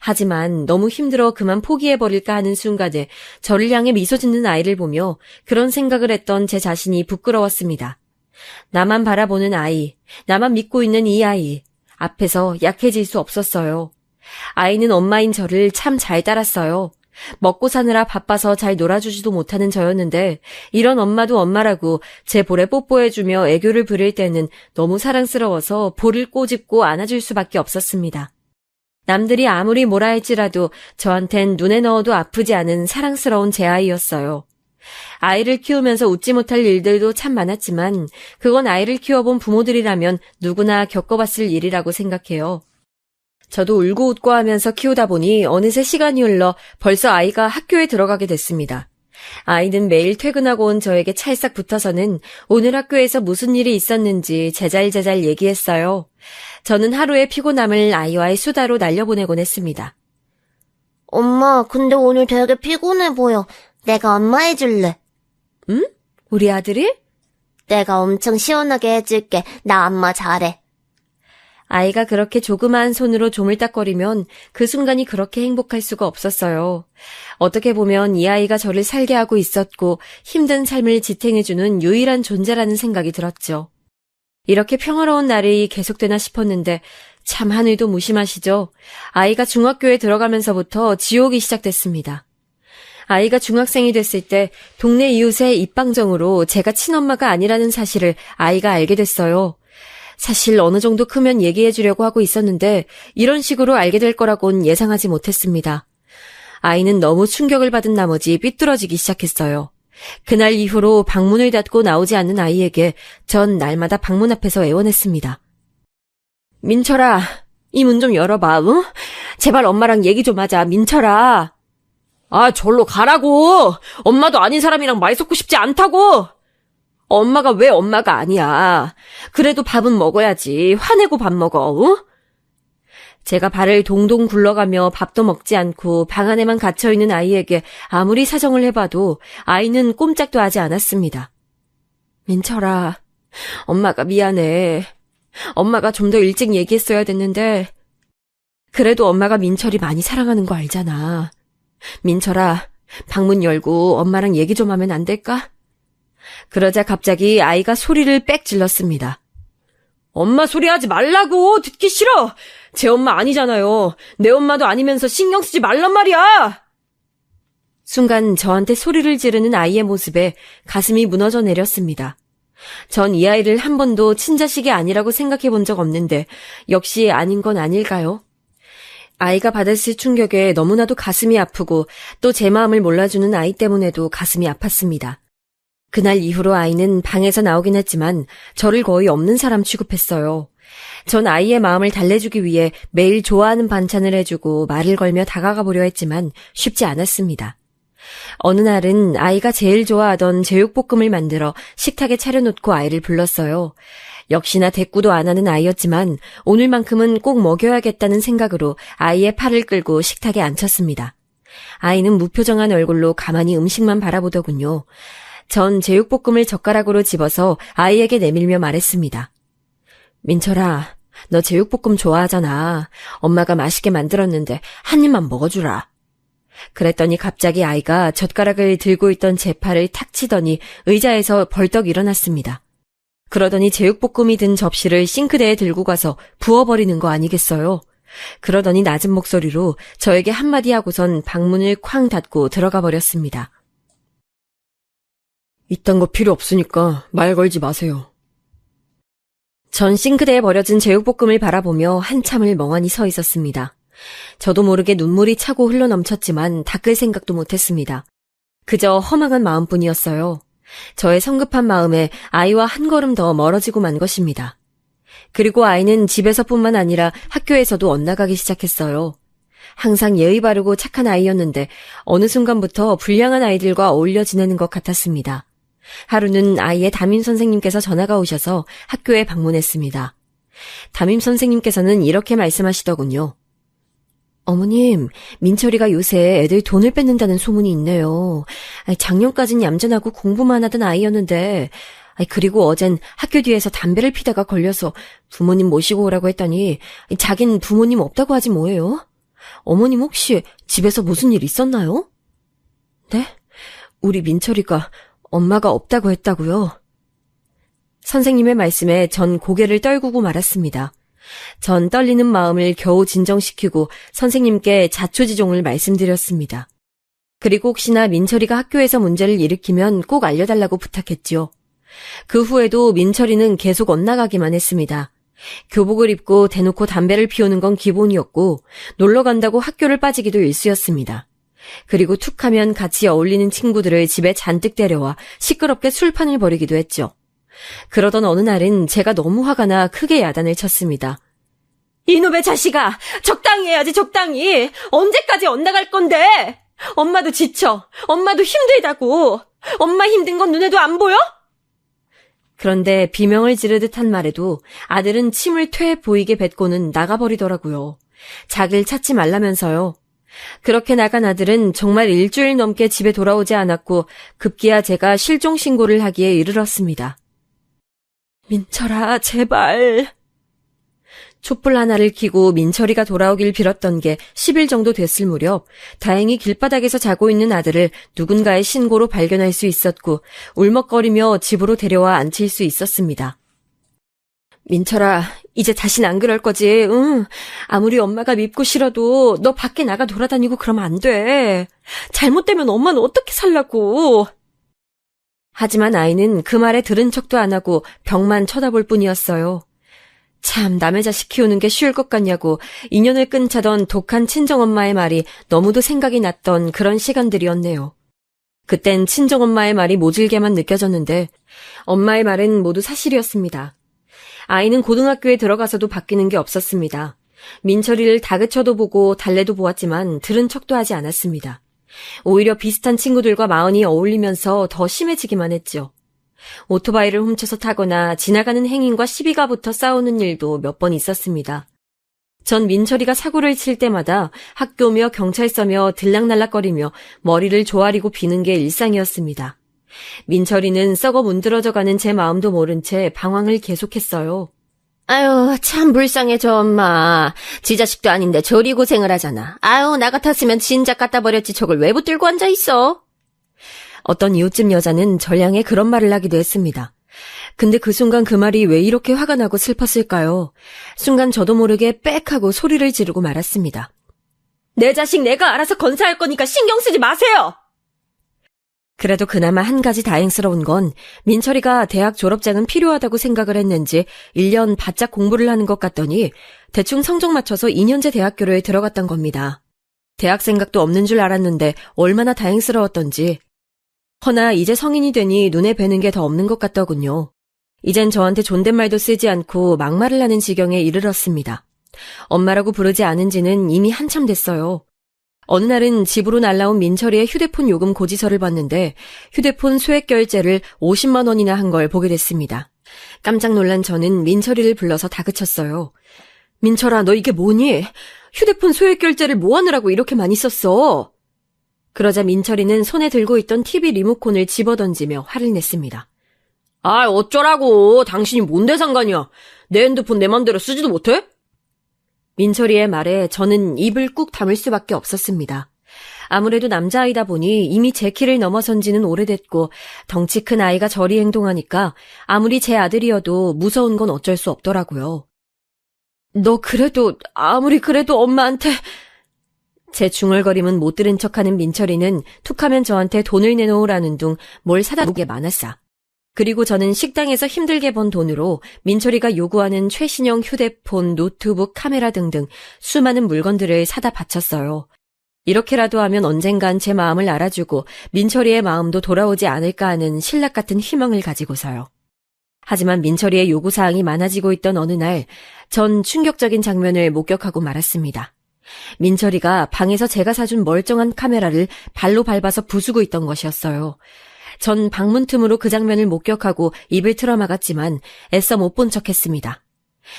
하지만 너무 힘들어 그만 포기해버릴까 하는 순간에 저를 향해 미소 짓는 아이를 보며 그런 생각을 했던 제 자신이 부끄러웠습니다. 나만 바라보는 아이, 나만 믿고 있는 이 아이, 앞에서 약해질 수 없었어요. 아이는 엄마인 저를 참 잘 따랐어요. 먹고 사느라 바빠서 잘 놀아주지도 못하는 저였는데 이런 엄마도 엄마라고 제 볼에 뽀뽀해주며 애교를 부릴 때는 너무 사랑스러워서 볼을 꼬집고 안아줄 수밖에 없었습니다. 남들이 아무리 뭐라 할지라도 저한텐 눈에 넣어도 아프지 않은 사랑스러운 제 아이였어요. 아이를 키우면서 웃지 못할 일들도 참 많았지만 그건 아이를 키워본 부모들이라면 누구나 겪어봤을 일이라고 생각해요. 저도 울고 웃고 하면서 키우다 보니 어느새 시간이 흘러 벌써 아이가 학교에 들어가게 됐습니다. 아이는 매일 퇴근하고 온 저에게 찰싹 붙어서는 오늘 학교에서 무슨 일이 있었는지 제잘제잘 얘기했어요. 저는 하루의 피곤함을 아이와의 수다로 날려보내곤 했습니다. 엄마, 근데 오늘 되게 피곤해 보여. 내가 엄마 해줄래. 응? 우리 아들이? 내가 엄청 시원하게 해줄게. 나 엄마 잘해. 아이가 그렇게 조그마한 손으로 조물딱거리면 그 순간이 그렇게 행복할 수가 없었어요. 어떻게 보면 이 아이가 저를 살게 하고 있었고 힘든 삶을 지탱해주는 유일한 존재라는 생각이 들었죠. 이렇게 평화로운 날이 계속되나 싶었는데 참 하늘도 무심하시죠. 아이가 중학교에 들어가면서부터 지옥이 시작됐습니다. 아이가 중학생이 됐을 때 동네 이웃의 입방정으로 제가 친엄마가 아니라는 사실을 아이가 알게 됐어요. 사실 어느 정도 크면 얘기해 주려고 하고 있었는데 이런 식으로 알게 될 거라곤 예상하지 못했습니다. 아이는 너무 충격을 받은 나머지 삐뚤어지기 시작했어요. 그날 이후로 방문을 닫고 나오지 않는 아이에게 전 날마다 방문 앞에서 애원했습니다. 민철아, 이 문 좀 열어봐, 응? 제발 엄마랑 얘기 좀 하자, 민철아. 아, 절로 가라고! 엄마도 아닌 사람이랑 말 섞고 싶지 않다고! 엄마가 왜 엄마가 아니야. 그래도 밥은 먹어야지. 화내고 밥 먹어. 응? 제가 발을 동동 굴러가며 밥도 먹지 않고 방 안에만 갇혀있는 아이에게 아무리 사정을 해봐도 아이는 꼼짝도 하지 않았습니다. 민철아, 엄마가 미안해. 엄마가 좀 더 일찍 얘기했어야 됐는데 그래도 엄마가 민철이 많이 사랑하는 거 알잖아. 민철아, 방문 열고 엄마랑 얘기 좀 하면 안 될까? 그러자 갑자기 아이가 소리를 빽 질렀습니다. 엄마 소리 하지 말라고! 듣기 싫어! 제 엄마 아니잖아요. 내 엄마도 아니면서 신경 쓰지 말란 말이야! 순간 저한테 소리를 지르는 아이의 모습에 가슴이 무너져 내렸습니다. 전 이 아이를 한 번도 친자식이 아니라고 생각해 본 적 없는데 역시 아닌 건 아닐까요? 아이가 받았을 충격에 너무나도 가슴이 아프고 또 제 마음을 몰라주는 아이 때문에도 가슴이 아팠습니다. 그날 이후로 아이는 방에서 나오긴 했지만 저를 거의 없는 사람 취급했어요. 전 아이의 마음을 달래주기 위해 매일 좋아하는 반찬을 해주고 말을 걸며 다가가 보려 했지만 쉽지 않았습니다. 어느 날은 아이가 제일 좋아하던 제육볶음을 만들어 식탁에 차려놓고 아이를 불렀어요. 역시나 대꾸도 안 하는 아이였지만 오늘만큼은 꼭 먹여야겠다는 생각으로 아이의 팔을 끌고 식탁에 앉혔습니다. 아이는 무표정한 얼굴로 가만히 음식만 바라보더군요. 전 제육볶음을 젓가락으로 집어서 아이에게 내밀며 말했습니다. 민철아, 너 제육볶음 좋아하잖아. 엄마가 맛있게 만들었는데 한 입만 먹어주라. 그랬더니 갑자기 아이가 젓가락을 들고 있던 제 팔을 탁 치더니 의자에서 벌떡 일어났습니다. 그러더니 제육볶음이 든 접시를 싱크대에 들고 가서 부어버리는 거 아니겠어요? 그러더니 낮은 목소리로 저에게 한마디 하고선 방문을 쾅 닫고 들어가 버렸습니다. 이딴 거 필요 없으니까 말 걸지 마세요. 전 싱크대에 버려진 제육볶음을 바라보며 한참을 멍하니 서 있었습니다. 저도 모르게 눈물이 차고 흘러넘쳤지만 닦을 생각도 못했습니다. 그저 허망한 마음뿐이었어요. 저의 성급한 마음에 아이와 한 걸음 더 멀어지고 만 것입니다. 그리고 아이는 집에서뿐만 아니라 학교에서도 엇나가기 시작했어요. 항상 예의 바르고 착한 아이였는데 어느 순간부터 불량한 아이들과 어울려 지내는 것 같았습니다. 하루는 아이의 담임 선생님께서 전화가 오셔서 학교에 방문했습니다. 담임 선생님께서는 이렇게 말씀하시더군요. 어머님, 민철이가 요새 애들 돈을 뺏는다는 소문이 있네요. 작년까진 얌전하고 공부만 하던 아이였는데, 그리고 어젠 학교 뒤에서 담배를 피다가 걸려서 부모님 모시고 오라고 했더니 자긴 부모님 없다고 하지 뭐예요? 어머님 혹시 집에서 무슨 일 있었나요? 네? 우리 민철이가 엄마가 없다고 했다고요? 선생님의 말씀에 전 고개를 떨구고 말았습니다. 전 떨리는 마음을 겨우 진정시키고 선생님께 자초지종을 말씀드렸습니다. 그리고 혹시나 민철이가 학교에서 문제를 일으키면 꼭 알려달라고 부탁했지요. 그 후에도 민철이는 계속 엇나가기만 했습니다. 교복을 입고 대놓고 담배를 피우는 건 기본이었고 놀러 간다고 학교를 빠지기도 일쑤였습니다. 그리고 툭하면 같이 어울리는 친구들을 집에 잔뜩 데려와 시끄럽게 술판을 벌이기도 했죠. 그러던 어느 날은 제가 너무 화가 나 크게 야단을 쳤습니다. 이놈의 자식아! 적당히 해야지, 적당히! 언제까지 엇나갈 건데! 엄마도 지쳐! 엄마도 힘들다고! 엄마 힘든 건 눈에도 안 보여? 그런데 비명을 지르듯 한 말에도 아들은 침을 퇴 보이게 뱉고는 나가버리더라고요. 자기를 찾지 말라면서요. 그렇게 나간 아들은 정말 일주일 넘게 집에 돌아오지 않았고 급기야 제가 실종 신고를 하기에 이르렀습니다. 민철아, 제발. 촛불 하나를 켜고 민철이가 돌아오길 빌었던 게 10일 정도 됐을 무렵 다행히 길바닥에서 자고 있는 아들을 누군가의 신고로 발견할 수 있었고 울먹거리며 집으로 데려와 앉힐 수 있었습니다. 민철아, 이제 다신 안 그럴 거지, 응? 아무리 엄마가 밉고 싫어도 너 밖에 나가 돌아다니고 그러면 안 돼. 잘못되면 엄마는 어떻게 살라고. 하지만 아이는 그 말에 들은 척도 안 하고 벽만 쳐다볼 뿐이었어요. 참 남의 자식 키우는 게 쉬울 것 같냐고 인연을 끊자던 독한 친정엄마의 말이 너무도 생각이 났던 그런 시간들이었네요. 그땐 친정엄마의 말이 모질게만 느껴졌는데 엄마의 말은 모두 사실이었습니다. 아이는 고등학교에 들어가서도 바뀌는 게 없었습니다. 민철이를 다그쳐도 보고 달래도 보았지만 들은 척도 하지 않았습니다. 오히려 비슷한 친구들과 마흔이 어울리면서 더 심해지기만 했죠. 오토바이를 훔쳐서 타거나 지나가는 행인과 시비가 붙어 싸우는 일도 몇 번 있었습니다. 전 민철이가 사고를 칠 때마다 학교며 경찰서며 들락날락거리며 머리를 조아리고 비는 게 일상이었습니다. 민철이는 썩어 문드러져가는 제 마음도 모른 채 방황을 계속했어요. 아유, 참 불쌍해 저 엄마. 지 자식도 아닌데 저리 고생을 하잖아. 아유, 나 같았으면 진작 갖다 버렸지 저걸 왜 붙들고 앉아있어. 어떤 이웃집 여자는 절 향해 그런 말을 하기도 했습니다. 근데 그 순간 그 말이 왜 이렇게 화가 나고 슬펐을까요? 순간 저도 모르게 빽 하고 소리를 지르고 말았습니다. 내 자식 내가 알아서 건사할 거니까 신경 쓰지 마세요! 그래도 그나마 한 가지 다행스러운 건 민철이가 대학 졸업장은 필요하다고 생각을 했는지 1년 바짝 공부를 하는 것 같더니 대충 성적 맞춰서 2년제 대학교로에 들어갔던 겁니다. 대학 생각도 없는 줄 알았는데 얼마나 다행스러웠던지. 허나 이제 성인이 되니 눈에 뵈는 게 더 없는 것 같더군요. 이젠 저한테 존댓말도 쓰지 않고 막말을 하는 지경에 이르렀습니다. 엄마라고 부르지 않은 지는 이미 한참 됐어요. 어느 날은 집으로 날라온 민철이의 휴대폰 요금 고지서를 봤는데 휴대폰 소액 결제를 50만 원이나 한 걸 보게 됐습니다. 깜짝 놀란 저는 민철이를 불러서 다그쳤어요. 민철아, 너 이게 뭐니? 휴대폰 소액 결제를 뭐 하느라고 이렇게 많이 썼어? 그러자 민철이는 손에 들고 있던 TV 리모컨을 집어던지며 화를 냈습니다. 아, 어쩌라고. 당신이 뭔데 상관이야. 내 핸드폰 내 맘대로 쓰지도 못해? 민철이의 말에 저는 입을 꾹 다물 수밖에 없었습니다. 아무래도 남자아이다 보니 이미 제 키를 넘어선 지는 오래됐고 덩치 큰 아이가 저리 행동하니까 아무리 제 아들이어도 무서운 건 어쩔 수 없더라고요. 너 그래도 아무리 그래도 엄마한테... 제 중얼거림은 못 들은 척하는 민철이는 툭하면 저한테 돈을 내놓으라는 둥 뭘 사다 놓게 많았어. 그리고 저는 식당에서 힘들게 번 돈으로 민철이가 요구하는 최신형 휴대폰, 노트북, 카메라 등등 수많은 물건들을 사다 바쳤어요. 이렇게라도 하면 언젠간 제 마음을 알아주고 민철이의 마음도 돌아오지 않을까 하는 신락 같은 희망을 가지고서요. 하지만 민철이의 요구사항이 많아지고 있던 어느 날, 전 충격적인 장면을 목격하고 말았습니다. 민철이가 방에서 제가 사준 멀쩡한 카메라를 발로 밟아서 부수고 있던 것이었어요. 전 방문 틈으로 그 장면을 목격하고 입을 틀어막았지만 애써 못 본 척했습니다.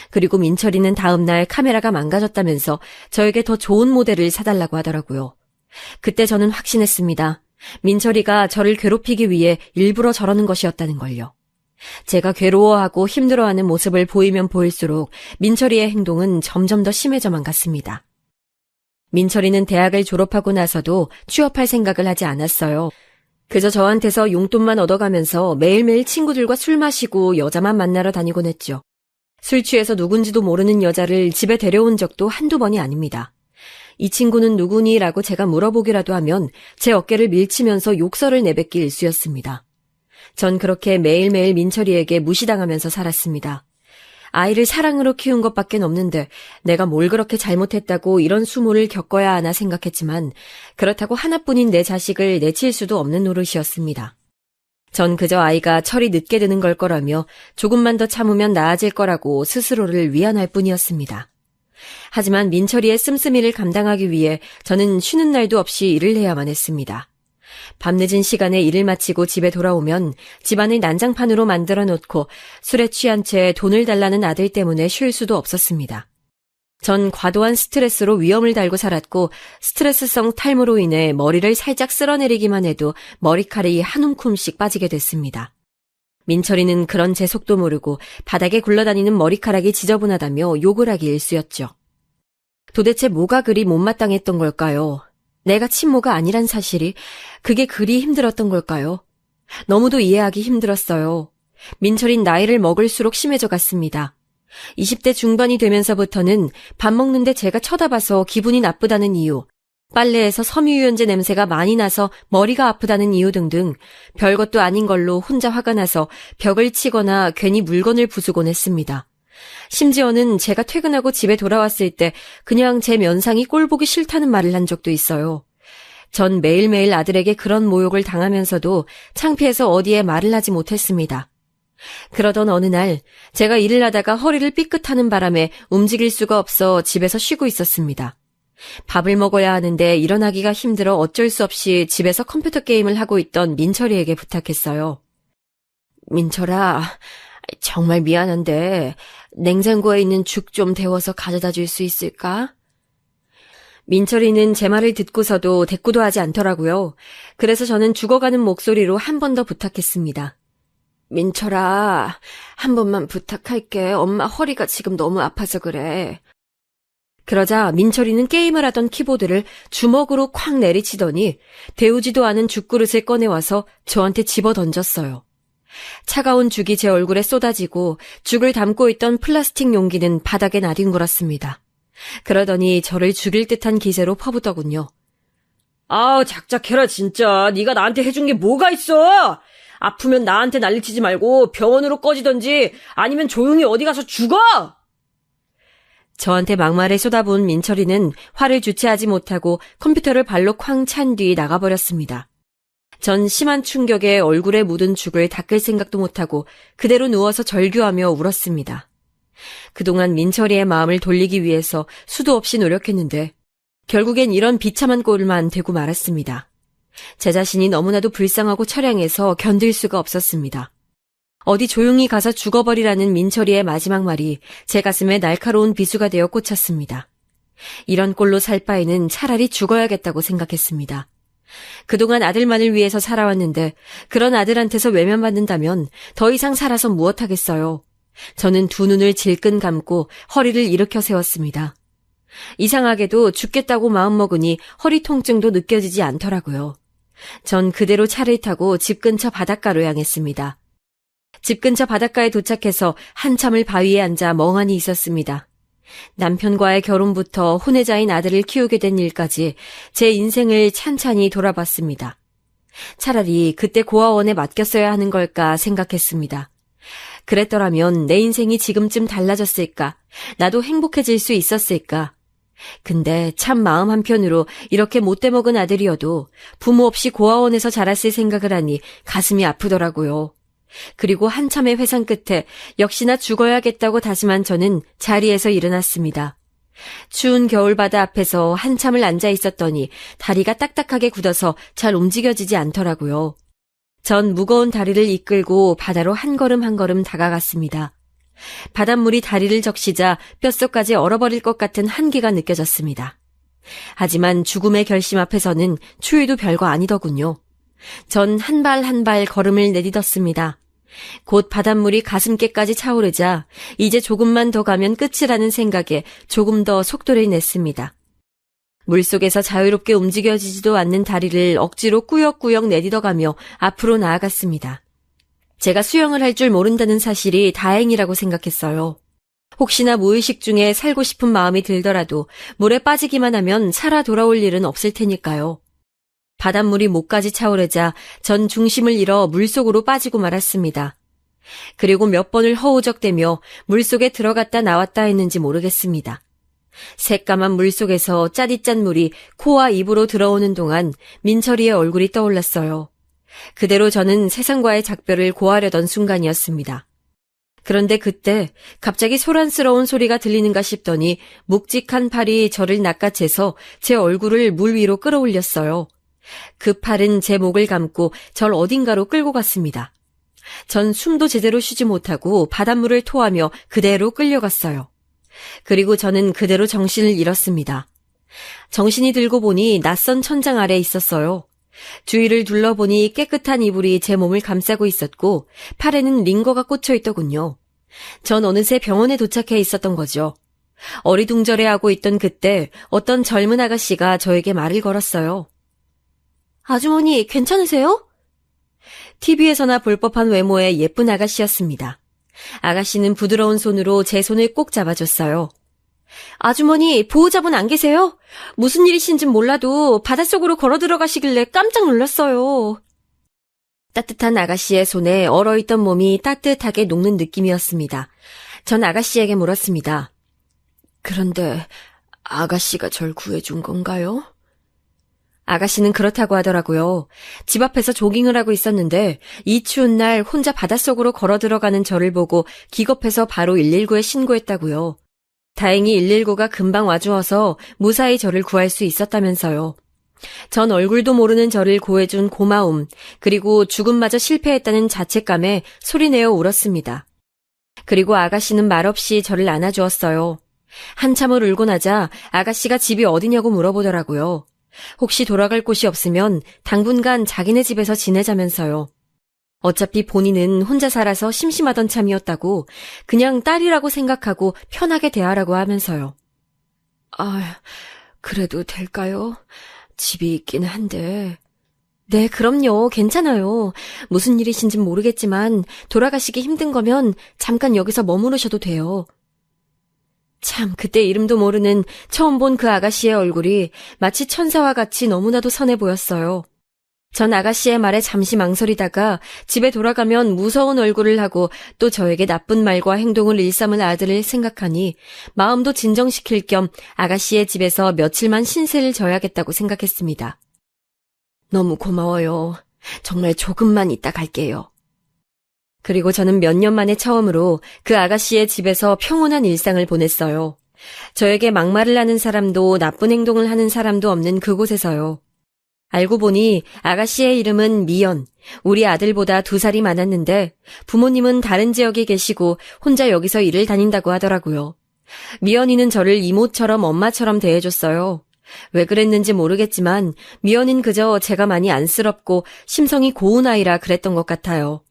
그리고 민철이는 다음날 카메라가 망가졌다면서 저에게 더 좋은 모델을 사달라고 하더라고요. 그때 저는 확신했습니다. 민철이가 저를 괴롭히기 위해 일부러 저러는 것이었다는 걸요. 제가 괴로워하고 힘들어하는 모습을 보이면 보일수록 민철이의 행동은 점점 더 심해져만 갔습니다. 민철이는 대학을 졸업하고 나서도 취업할 생각을 하지 않았어요. 그저 저한테서 용돈만 얻어가면서 매일매일 친구들과 술 마시고 여자만 만나러 다니곤 했죠. 술 취해서 누군지도 모르는 여자를 집에 데려온 적도 한두 번이 아닙니다. 이 친구는 누구니? 라고 제가 물어보기라도 하면 제 어깨를 밀치면서 욕설을 내뱉기 일쑤였습니다. 전 그렇게 매일매일 민철이에게 무시당하면서 살았습니다. 아이를 사랑으로 키운 것밖엔 없는데 내가 뭘 그렇게 잘못했다고 이런 수모를 겪어야 하나 생각했지만 그렇다고 하나뿐인 내 자식을 내칠 수도 없는 노릇이었습니다. 전 그저 아이가 철이 늦게 드는 걸 거라며 조금만 더 참으면 나아질 거라고 스스로를 위안할 뿐이었습니다. 하지만 민철이의 씀씀이를 감당하기 위해 저는 쉬는 날도 없이 일을 해야만 했습니다. 밤늦은 시간에 일을 마치고 집에 돌아오면 집안을 난장판으로 만들어 놓고 술에 취한 채 돈을 달라는 아들 때문에 쉴 수도 없었습니다. 전 과도한 스트레스로 위험을 달고 살았고 스트레스성 탈모로 인해 머리를 살짝 쓸어내리기만 해도 머리카락이 한 움큼씩 빠지게 됐습니다. 민철이는 그런 제 속도 모르고 바닥에 굴러다니는 머리카락이 지저분하다며 욕을 하기 일쑤였죠. 도대체 뭐가 그리 못마땅했던 걸까요? 내가 친모가 아니란 사실이 그게 그리 힘들었던 걸까요? 너무도 이해하기 힘들었어요. 민철인 나이를 먹을수록 심해져 갔습니다. 20대 중반이 되면서부터는 밥 먹는데 제가 쳐다봐서 기분이 나쁘다는 이유, 빨래에서 섬유유연제 냄새가 많이 나서 머리가 아프다는 이유 등등 별것도 아닌 걸로 혼자 화가 나서 벽을 치거나 괜히 물건을 부수곤 했습니다. 심지어는 제가 퇴근하고 집에 돌아왔을 때 그냥 제 면상이 꼴보기 싫다는 말을 한 적도 있어요. 전 매일매일 아들에게 그런 모욕을 당하면서도 창피해서 어디에 말을 하지 못했습니다. 그러던 어느 날 제가 일을 하다가 허리를 삐끗하는 바람에 움직일 수가 없어 집에서 쉬고 있었습니다. 밥을 먹어야 하는데 일어나기가 힘들어 어쩔 수 없이 집에서 컴퓨터 게임을 하고 있던 민철이에게 부탁했어요. 민철아, 정말 미안한데 냉장고에 있는 죽 좀 데워서 가져다 줄 수 있을까? 민철이는 제 말을 듣고서도 대꾸도 하지 않더라고요. 그래서 저는 죽어가는 목소리로 한 번 더 부탁했습니다. 민철아, 한 번만 부탁할게. 엄마 허리가 지금 너무 아파서 그래. 그러자 민철이는 게임을 하던 키보드를 주먹으로 콱 내리치더니 데우지도 않은 죽그릇을 꺼내와서 저한테 집어던졌어요. 차가운 죽이 제 얼굴에 쏟아지고 죽을 담고 있던 플라스틱 용기는 바닥에 나뒹굴었습니다. 그러더니 저를 죽일 듯한 기세로 퍼붓더군요. 아우, 작작해라 진짜. 네가 나한테 해준 게 뭐가 있어? 아프면 나한테 난리치지 말고 병원으로 꺼지던지 아니면 조용히 어디 가서 죽어! 저한테 막말에 쏟아부은 민철이는 화를 주체하지 못하고 컴퓨터를 발로 쾅 찬 뒤 나가버렸습니다. 전 심한 충격에 얼굴에 묻은 죽을 닦을 생각도 못하고 그대로 누워서 절규하며 울었습니다. 그동안 민철이의 마음을 돌리기 위해서 수도 없이 노력했는데 결국엔 이런 비참한 꼴만 되고 말았습니다. 제 자신이 너무나도 불쌍하고 처량해서 견딜 수가 없었습니다. 어디 조용히 가서 죽어버리라는 민철이의 마지막 말이 제 가슴에 날카로운 비수가 되어 꽂혔습니다. 이런 꼴로 살 바에는 차라리 죽어야겠다고 생각했습니다. 그동안 아들만을 위해서 살아왔는데 그런 아들한테서 외면받는다면 더 이상 살아서 무엇하겠어요. 저는 두 눈을 질끈 감고 허리를 일으켜 세웠습니다. 이상하게도 죽겠다고 마음먹으니 허리 통증도 느껴지지 않더라고요. 전 그대로 차를 타고 집 근처 바닷가로 향했습니다. 집 근처 바닷가에 도착해서 한참을 바위에 앉아 멍하니 있었습니다. 남편과의 결혼부터 혼외자인 아들을 키우게 된 일까지 제 인생을 찬찬히 돌아봤습니다. 차라리 그때 고아원에 맡겼어야 하는 걸까 생각했습니다. 그랬더라면 내 인생이 지금쯤 달라졌을까? 나도 행복해질 수 있었을까? 근데 참 마음 한편으로 이렇게 못돼먹은 아들이어도 부모 없이 고아원에서 자랐을 생각을 하니 가슴이 아프더라고요. 그리고 한참의 회상 끝에 역시나 죽어야겠다고 다짐한 저는 자리에서 일어났습니다. 추운 겨울바다 앞에서 한참을 앉아 있었더니 다리가 딱딱하게 굳어서 잘 움직여지지 않더라고요. 전 무거운 다리를 이끌고 바다로 한 걸음 한 걸음 다가갔습니다. 바닷물이 다리를 적시자 뼛속까지 얼어버릴 것 같은 한기가 느껴졌습니다. 하지만 죽음의 결심 앞에서는 추위도 별거 아니더군요. 전 한 발 한 발 걸음을 내딛었습니다. 곧 바닷물이 가슴께까지 차오르자 이제 조금만 더 가면 끝이라는 생각에 조금 더 속도를 냈습니다. 물속에서 자유롭게 움직여지지도 않는 다리를 억지로 꾸역꾸역 내딛어가며 앞으로 나아갔습니다. 제가 수영을 할 줄 모른다는 사실이 다행이라고 생각했어요. 혹시나 무의식 중에 살고 싶은 마음이 들더라도 물에 빠지기만 하면 살아 돌아올 일은 없을 테니까요. 바닷물이 목까지 차오르자 전 중심을 잃어 물속으로 빠지고 말았습니다. 그리고 몇 번을 허우적대며 물속에 들어갔다 나왔다 했는지 모르겠습니다. 새까만 물속에서 짜릿짠 물이 코와 입으로 들어오는 동안 민철이의 얼굴이 떠올랐어요. 그대로 저는 세상과의 작별을 고하려던 순간이었습니다. 그런데 그때 갑자기 소란스러운 소리가 들리는가 싶더니 묵직한 팔이 저를 낚아채서 제 얼굴을 물 위로 끌어올렸어요. 그 팔은 제 목을 감고 절 어딘가로 끌고 갔습니다. 전 숨도 제대로 쉬지 못하고 바닷물을 토하며 그대로 끌려갔어요. 그리고 저는 그대로 정신을 잃었습니다. 정신이 들고 보니 낯선 천장 아래 있었어요. 주위를 둘러보니 깨끗한 이불이 제 몸을 감싸고 있었고 팔에는 링거가 꽂혀 있더군요. 전 어느새 병원에 도착해 있었던 거죠. 어리둥절해하고 있던 그때 어떤 젊은 아가씨가 저에게 말을 걸었어요. 아주머니 괜찮으세요? TV에서나 볼 법한 외모의 예쁜 아가씨였습니다. 아가씨는 부드러운 손으로 제 손을 꼭 잡아줬어요. 아주머니 보호자분 안 계세요? 무슨 일이신진 몰라도 바닷속으로 걸어 들어가시길래 깜짝 놀랐어요. 따뜻한 아가씨의 손에 얼어있던 몸이 따뜻하게 녹는 느낌이었습니다. 전 아가씨에게 물었습니다. 그런데 아가씨가 절 구해준 건가요? 아가씨는 그렇다고 하더라고요. 집 앞에서 조깅을 하고 있었는데 이 추운 날 혼자 바닷속으로 걸어 들어가는 저를 보고 기겁해서 바로 119에 신고했다고요. 다행히 119가 금방 와주어서 무사히 저를 구할 수 있었다면서요. 전 얼굴도 모르는 저를 구해준 고마움, 그리고 죽음마저 실패했다는 자책감에 소리내어 울었습니다. 그리고 아가씨는 말없이 저를 안아주었어요. 한참을 울고 나자 아가씨가 집이 어디냐고 물어보더라고요. 혹시 돌아갈 곳이 없으면 당분간 자기네 집에서 지내자면서요. 어차피 본인은 혼자 살아서 심심하던 참이었다고 그냥 딸이라고 생각하고 편하게 대하라고 하면서요. 아, 그래도 될까요? 집이 있긴 한데 네, 그럼요. 괜찮아요. 무슨 일이신진 모르겠지만 돌아가시기 힘든 거면 잠깐 여기서 머무르셔도 돼요. 참, 그때 이름도 모르는 처음 본 그 아가씨의 얼굴이 마치 천사와 같이 너무나도 선해 보였어요. 전 아가씨의 말에 잠시 망설이다가 집에 돌아가면 무서운 얼굴을 하고 또 저에게 나쁜 말과 행동을 일삼을 아들을 생각하니 마음도 진정시킬 겸 아가씨의 집에서 며칠만 신세를 져야겠다고 생각했습니다. 너무 고마워요. 정말 조금만 있다 갈게요. 그리고 저는 몇 년 만에 처음으로 그 아가씨의 집에서 평온한 일상을 보냈어요. 저에게 막말을 하는 사람도 나쁜 행동을 하는 사람도 없는 그곳에서요. 알고 보니 아가씨의 이름은 미연, 우리 아들보다 2살이 많았는데 부모님은 다른 지역에 계시고 혼자 여기서 일을 다닌다고 하더라고요. 미연이는 저를 이모처럼 엄마처럼 대해줬어요. 왜 그랬는지 모르겠지만 미연이는 그저 제가 많이 안쓰럽고 심성이 고운 아이라 그랬던 것 같아요.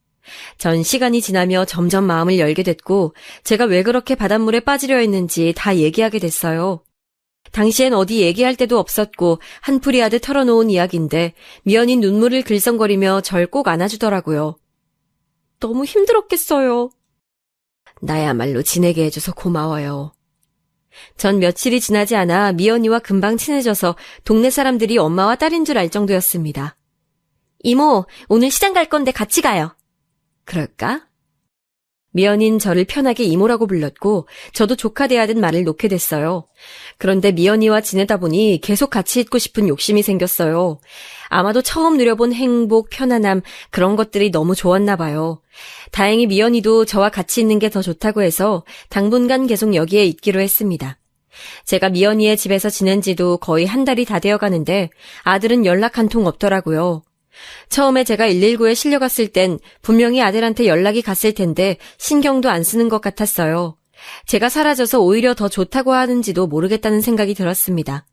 전 시간이 지나며 점점 마음을 열게 됐고 제가 왜 그렇게 바닷물에 빠지려 했는지 다 얘기하게 됐어요. 당시엔 어디 얘기할 데도 없었고 한풀이 하듯 털어놓은 이야기인데 미연이 눈물을 글썽거리며 절 꼭 안아주더라고요. 너무 힘들었겠어요. 나야말로 지내게 해줘서 고마워요. 전 며칠이 지나지 않아 미연이와 금방 친해져서 동네 사람들이 엄마와 딸인 줄 알 정도였습니다. 이모, 오늘 시장 갈 건데 같이 가요. 그럴까? 미연인 저를 편하게 이모라고 불렀고 저도 조카 대하듯 말을 놓게 됐어요. 그런데 미연이와 지내다 보니 계속 같이 있고 싶은 욕심이 생겼어요. 아마도 처음 누려본 행복, 편안함 그런 것들이 너무 좋았나 봐요. 다행히 미연이도 저와 같이 있는 게 더 좋다고 해서 당분간 계속 여기에 있기로 했습니다. 제가 미연이의 집에서 지낸 지도 거의 한 달이 다 되어 가는데 아들은 연락 한 통 없더라고요. 처음에 제가 119에 실려갔을 땐 분명히 아들한테 연락이 갔을 텐데 신경도 안 쓰는 것 같았어요. 제가 사라져서 오히려 더 좋다고 하는지도 모르겠다는 생각이 들었습니다.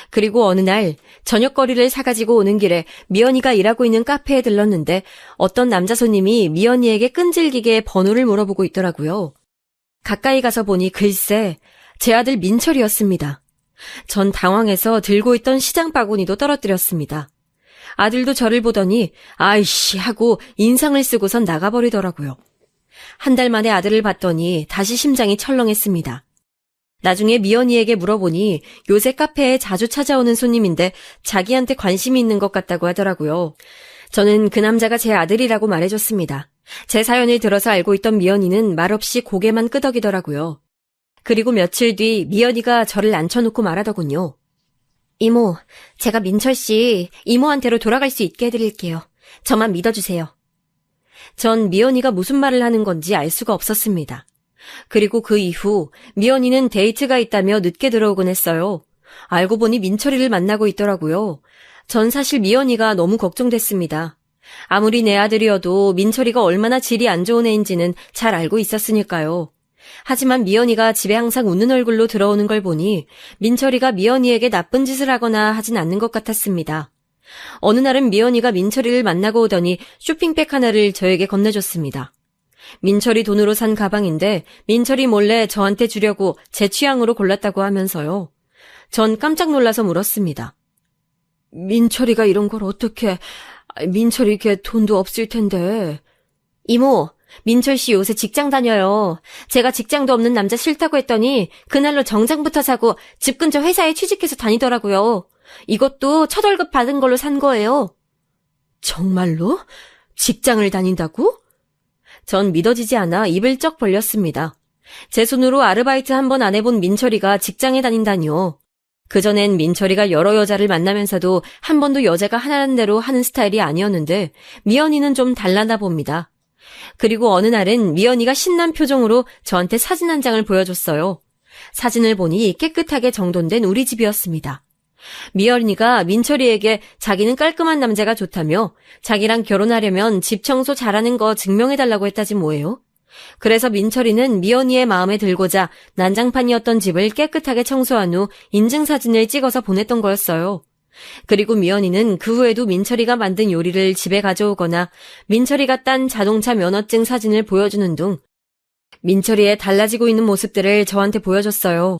그리고 어느 날 저녁거리를 사가지고 오는 길에 미연이가 일하고 있는 카페에 들렀는데 어떤 남자 손님이 미연이에게 끈질기게 번호를 물어보고 있더라고요. 가까이 가서 보니 글쎄 제 아들 민철이었습니다. 전 당황해서 들고 있던 시장 바구니도 떨어뜨렸습니다. 아들도 저를 보더니 아이씨 하고 인상을 쓰고선 나가버리더라고요. 한 달 만에 아들을 봤더니 다시 심장이 철렁했습니다. 나중에 미연이에게 물어보니 요새 카페에 자주 찾아오는 손님인데 자기한테 관심이 있는 것 같다고 하더라고요. 저는 그 남자가 제 아들이라고 말해줬습니다. 제 사연을 들어서 알고 있던 미연이는 말없이 고개만 끄덕이더라고요. 그리고 며칠 뒤 미연이가 저를 앉혀놓고 말하더군요. 이모, 제가 민철 씨 이모한테로 돌아갈 수 있게 해드릴게요. 저만 믿어주세요. 전 미연이가 무슨 말을 하는 건지 알 수가 없었습니다. 그리고 그 이후 미연이는 데이트가 있다며 늦게 들어오곤 했어요. 알고 보니 민철이를 만나고 있더라고요. 전 사실 미연이가 너무 걱정됐습니다. 아무리 내 아들이어도 민철이가 얼마나 질이 안 좋은 애인지는 잘 알고 있었으니까요. 하지만 미연이가 집에 항상 웃는 얼굴로 들어오는 걸 보니 민철이가 미연이에게 나쁜 짓을 하거나 하진 않는 것 같았습니다. 어느 날은 미연이가 민철이를 만나고 오더니 쇼핑백 하나를 저에게 건네줬습니다. 민철이 돈으로 산 가방인데 민철이 몰래 저한테 주려고 제 취향으로 골랐다고 하면서요. 전 깜짝 놀라서 물었습니다. 민철이가 이런 걸 어떻게... 민철이 걔 돈도 없을 텐데... 이모, 민철 씨 요새 직장 다녀요. 제가 직장도 없는 남자 싫다고 했더니 그날로 정장부터 사고 집 근처 회사에 취직해서 다니더라고요. 이것도 첫 월급 받은 걸로 산 거예요. 정말로? 직장을 다닌다고? 전 믿어지지 않아 입을 쩍 벌렸습니다. 제 손으로 아르바이트 한 번 안 해본 민철이가 직장에 다닌다니요. 그전엔 민철이가 여러 여자를 만나면서도 한 번도 여자가 하라는 대로 하는 스타일이 아니었는데 미연이는 좀 달랐나 봅니다. 그리고 어느 날은 미연이가 신난 표정으로 저한테 사진 한 장을 보여줬어요. 사진을 보니 깨끗하게 정돈된 우리 집이었습니다. 미연이가 민철이에게 자기는 깔끔한 남자가 좋다며 자기랑 결혼하려면 집 청소 잘하는 거 증명해달라고 했다지 뭐예요. 그래서 민철이는 미연이의 마음에 들고자 난장판이었던 집을 깨끗하게 청소한 후 인증사진을 찍어서 보냈던 거였어요. 그리고 미연이는 그 후에도 민철이가 만든 요리를 집에 가져오거나 민철이가 딴 자동차 면허증 사진을 보여주는 등 민철이의 달라지고 있는 모습들을 저한테 보여줬어요.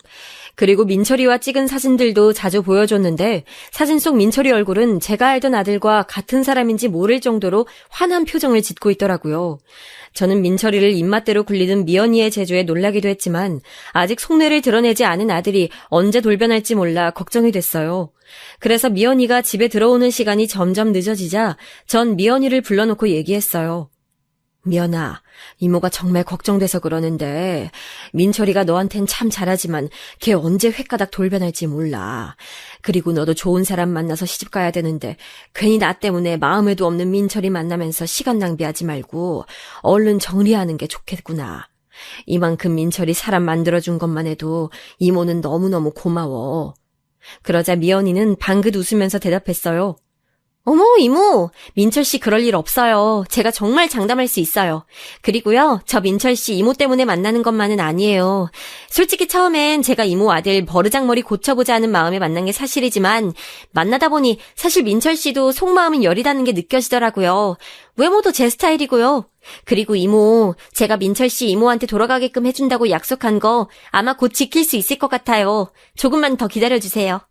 그리고 민철이와 찍은 사진들도 자주 보여줬는데 사진 속 민철이 얼굴은 제가 알던 아들과 같은 사람인지 모를 정도로 환한 표정을 짓고 있더라고요. 저는 민철이를 입맛대로 굴리는 미연이의 재주에 놀라기도 했지만 아직 속내를 드러내지 않은 아들이 언제 돌변할지 몰라 걱정이 됐어요. 그래서 미연이가 집에 들어오는 시간이 점점 늦어지자 전 미연이를 불러놓고 얘기했어요. 미연아, 이모가 정말 걱정돼서 그러는데 민철이가 너한텐 참 잘하지만 걔 언제 횟가닥 돌변할지 몰라. 그리고 너도 좋은 사람 만나서 시집 가야 되는데 괜히 나 때문에 마음에도 없는 민철이 만나면서 시간 낭비하지 말고 얼른 정리하는 게 좋겠구나. 이만큼 민철이 사람 만들어준 것만 해도 이모는 너무너무 고마워. 그러자 미연이는 방긋 웃으면서 대답했어요. 어머, 이모, 민철 씨 그럴 일 없어요. 제가 정말 장담할 수 있어요. 그리고요, 저 민철 씨 이모 때문에 만나는 것만은 아니에요. 솔직히 처음엔 제가 이모 아들 버르장머리 고쳐보자 하는 마음에 만난 게 사실이지만 만나다 보니 사실 민철 씨도 속마음은 여리다는 게 느껴지더라고요. 외모도 제 스타일이고요. 그리고 이모, 제가 민철 씨 이모한테 돌아가게끔 해준다고 약속한 거 아마 곧 지킬 수 있을 것 같아요. 조금만 더 기다려주세요.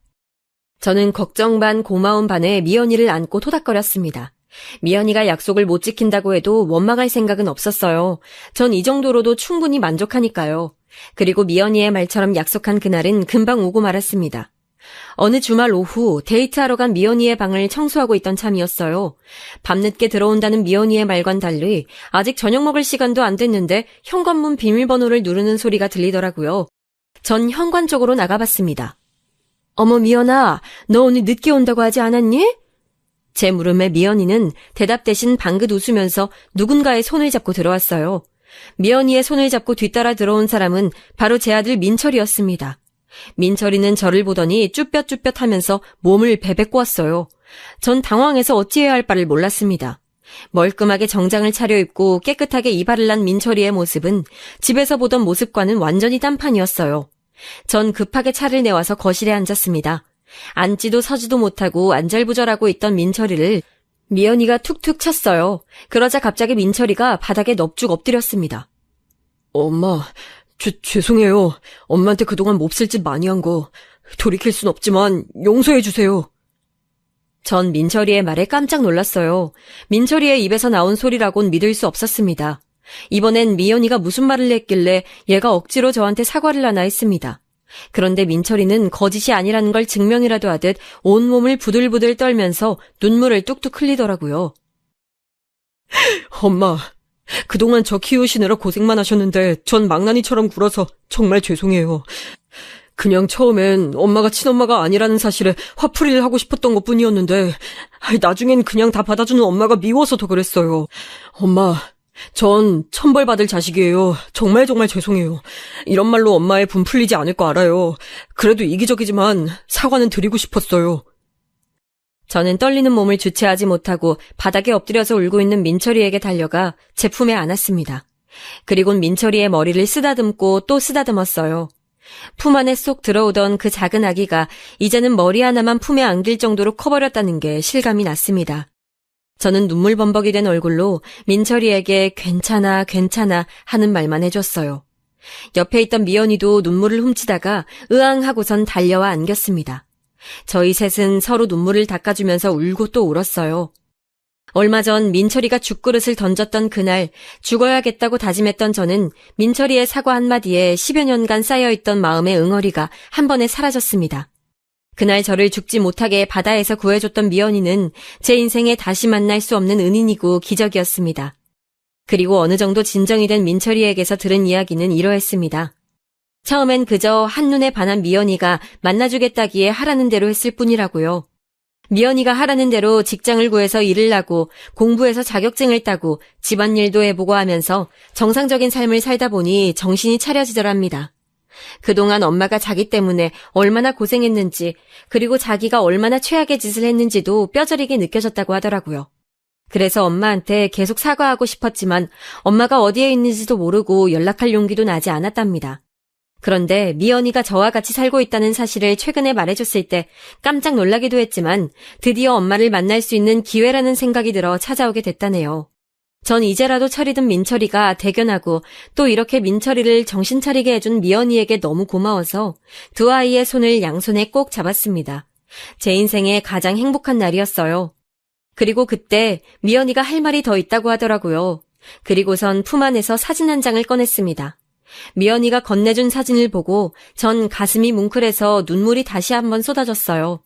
저는 걱정 반 고마움 반에 미연이를 안고 토닥거렸습니다. 미연이가 약속을 못 지킨다고 해도 원망할 생각은 없었어요. 전 이 정도로도 충분히 만족하니까요. 그리고 미연이의 말처럼 약속한 그날은 금방 오고 말았습니다. 어느 주말 오후 데이트하러 간 미연이의 방을 청소하고 있던 참이었어요. 밤늦게 들어온다는 미연이의 말과는 달리 아직 저녁 먹을 시간도 안 됐는데 현관문 비밀번호를 누르는 소리가 들리더라고요. 전 현관 쪽으로 나가봤습니다. 어머 미연아, 너 오늘 늦게 온다고 하지 않았니? 제 물음에 미연이는 대답 대신 방긋 웃으면서 누군가의 손을 잡고 들어왔어요. 미연이의 손을 잡고 뒤따라 들어온 사람은 바로 제 아들 민철이었습니다. 민철이는 저를 보더니 쭈뼛쭈뼛 하면서 몸을 베베꼬았어요. 전 당황해서 어찌해야 할 바를 몰랐습니다. 멀끔하게 정장을 차려입고 깨끗하게 이발을 난 민철이의 모습은 집에서 보던 모습과는 완전히 딴판이었어요. 전 급하게 차를 내와서 거실에 앉았습니다. 앉지도 서지도 못하고 안절부절하고 있던 민철이를 미연이가 툭툭 쳤어요. 그러자 갑자기 민철이가 바닥에 넙죽 엎드렸습니다. 엄마, 죄송해요. 엄마한테 그동안 몹쓸 짓 많이 한 거 돌이킬 순 없지만 용서해 주세요. 전 민철이의 말에 깜짝 놀랐어요. 민철이의 입에서 나온 소리라곤 믿을 수 없었습니다. 이번엔 미연이가 무슨 말을 했길래 얘가 억지로 저한테 사과를 하나 했습니다. 그런데 민철이는 거짓이 아니라는 걸 증명이라도 하듯 온몸을 부들부들 떨면서 눈물을 뚝뚝 흘리더라고요. 엄마, 그동안 저 키우시느라 고생만 하셨는데 전 망나니처럼 굴어서 정말 죄송해요. 그냥 처음엔 엄마가 친엄마가 아니라는 사실에 화풀이를 하고 싶었던 것뿐이었는데 나중엔 그냥 다 받아주는 엄마가 미워서 더 그랬어요. 엄마, 전 천벌받을 자식이에요. 정말 죄송해요. 이런 말로 엄마의 분 풀리지 않을 거 알아요. 그래도 이기적이지만 사과는 드리고 싶었어요. 저는 떨리는 몸을 주체하지 못하고 바닥에 엎드려서 울고 있는 민철이에게 달려가 제 품에 안았습니다. 그리곤 민철이의 머리를 쓰다듬고 또 쓰다듬었어요. 품 안에 쏙 들어오던 그 작은 아기가 이제는 머리 하나만 품에 안길 정도로 커버렸다는 게 실감이 났습니다. 저는 눈물 범벅이 된 얼굴로 민철이에게 괜찮아 하는 말만 해줬어요. 옆에 있던 미연이도 눈물을 훔치다가 으앙하고선 달려와 안겼습니다. 저희 셋은 서로 눈물을 닦아주면서 울고 또 울었어요. 얼마 전 민철이가 죽그릇을 던졌던 그날 죽어야겠다고 다짐했던 저는 민철이의 사과 한마디에 10여 년간 쌓여있던 마음의 응어리가 한 번에 사라졌습니다. 그날 저를 죽지 못하게 바다에서 구해줬던 미연이는 제 인생에 다시 만날 수 없는 은인이고 기적이었습니다. 그리고 어느 정도 진정이 된 민철이에게서 들은 이야기는 이러했습니다. 처음엔 그저 한눈에 반한 미연이가 만나주겠다기에 하라는 대로 했을 뿐이라고요. 미연이가 하라는 대로 직장을 구해서 일을 하고 공부해서 자격증을 따고 집안일도 해보고 하면서 정상적인 삶을 살다 보니 정신이 차려지더랍니다. 그동안 엄마가 자기 때문에 얼마나 고생했는지 그리고 자기가 얼마나 최악의 짓을 했는지도 뼈저리게 느껴졌다고 하더라고요. 그래서 엄마한테 계속 사과하고 싶었지만 엄마가 어디에 있는지도 모르고 연락할 용기도 나지 않았답니다. 그런데 미연이가 저와 같이 살고 있다는 사실을 최근에 말해줬을 때 깜짝 놀라기도 했지만 드디어 엄마를 만날 수 있는 기회라는 생각이 들어 찾아오게 됐다네요. 전 이제라도 차리던 민철이가 대견하고 또 이렇게 민철이를 정신 차리게 해준 미연이에게 너무 고마워서 두 아이의 손을 양손에 꼭 잡았습니다. 제 인생의 가장 행복한 날이었어요. 그리고 그때 미연이가 할 말이 더 있다고 하더라고요. 그리고선 품 안에서 사진 한 장을 꺼냈습니다. 미연이가 건네준 사진을 보고 전 가슴이 뭉클해서 눈물이 다시 한번 쏟아졌어요.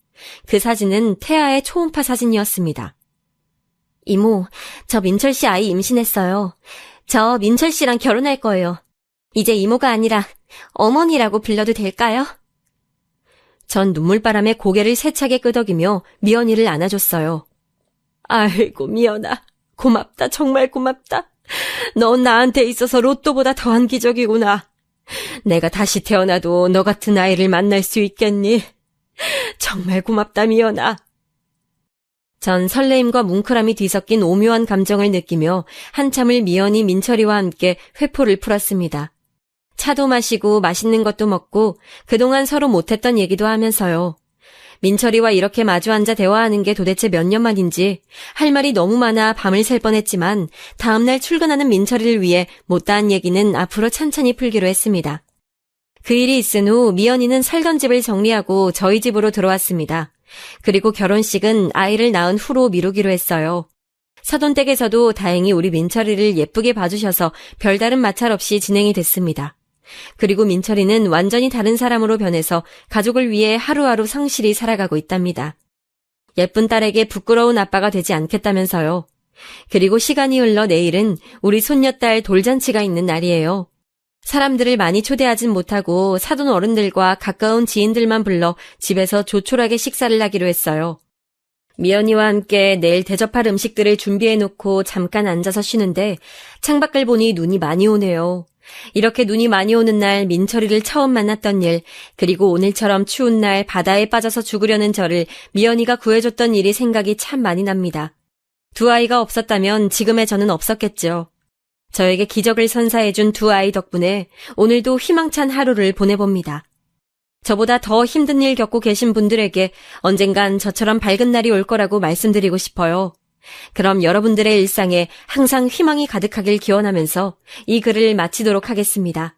그 사진은 태아의 초음파 사진이었습니다. 이모, 저 민철 씨 아이 임신했어요. 저 민철 씨랑 결혼할 거예요. 이제 이모가 아니라 어머니라고 불러도 될까요? 전 눈물바람에 고개를 세차게 끄덕이며 미연이를 안아줬어요. 아이고 미연아, 고맙다, 정말 고맙다. 넌 나한테 있어서 로또보다 더한 기적이구나. 내가 다시 태어나도 너 같은 아이를 만날 수 있겠니? 정말 고맙다 미연아. 전 설레임과 뭉클함이 뒤섞인 오묘한 감정을 느끼며 한참을 미연이 민철이와 함께 회포를 풀었습니다. 차도 마시고 맛있는 것도 먹고 그동안 서로 못했던 얘기도 하면서요. 민철이와 이렇게 마주 앉아 대화하는 게 도대체 몇 년 만인지 할 말이 너무 많아 밤을 샐 뻔했지만 다음날 출근하는 민철이를 위해 못다한 얘기는 앞으로 천천히 풀기로 했습니다. 그 일이 있은 후 미연이는 살던 집을 정리하고 저희 집으로 들어왔습니다. 그리고 결혼식은 아이를 낳은 후로 미루기로 했어요. 사돈댁에서도 다행히 우리 민철이를 예쁘게 봐주셔서 별다른 마찰 없이 진행이 됐습니다. 그리고 민철이는 완전히 다른 사람으로 변해서 가족을 위해 하루하루 성실히 살아가고 있답니다. 예쁜 딸에게 부끄러운 아빠가 되지 않겠다면서요. 그리고 시간이 흘러 내일은 우리 손녀딸 돌잔치가 있는 날이에요. 사람들을 많이 초대하진 못하고 사돈 어른들과 가까운 지인들만 불러 집에서 조촐하게 식사를 하기로 했어요. 미연이와 함께 내일 대접할 음식들을 준비해놓고 잠깐 앉아서 쉬는데 창밖을 보니 눈이 많이 오네요. 이렇게 눈이 많이 오는 날 민철이를 처음 만났던 일, 그리고 오늘처럼 추운 날 바다에 빠져서 죽으려는 저를 미연이가 구해줬던 일이 생각이 참 많이 납니다. 두 아이가 없었다면 지금의 저는 없었겠죠. 저에게 기적을 선사해준 두 아이 덕분에 오늘도 희망찬 하루를 보내봅니다. 저보다 더 힘든 일 겪고 계신 분들에게 언젠간 저처럼 밝은 날이 올 거라고 말씀드리고 싶어요. 그럼 여러분들의 일상에 항상 희망이 가득하길 기원하면서 이 글을 마치도록 하겠습니다.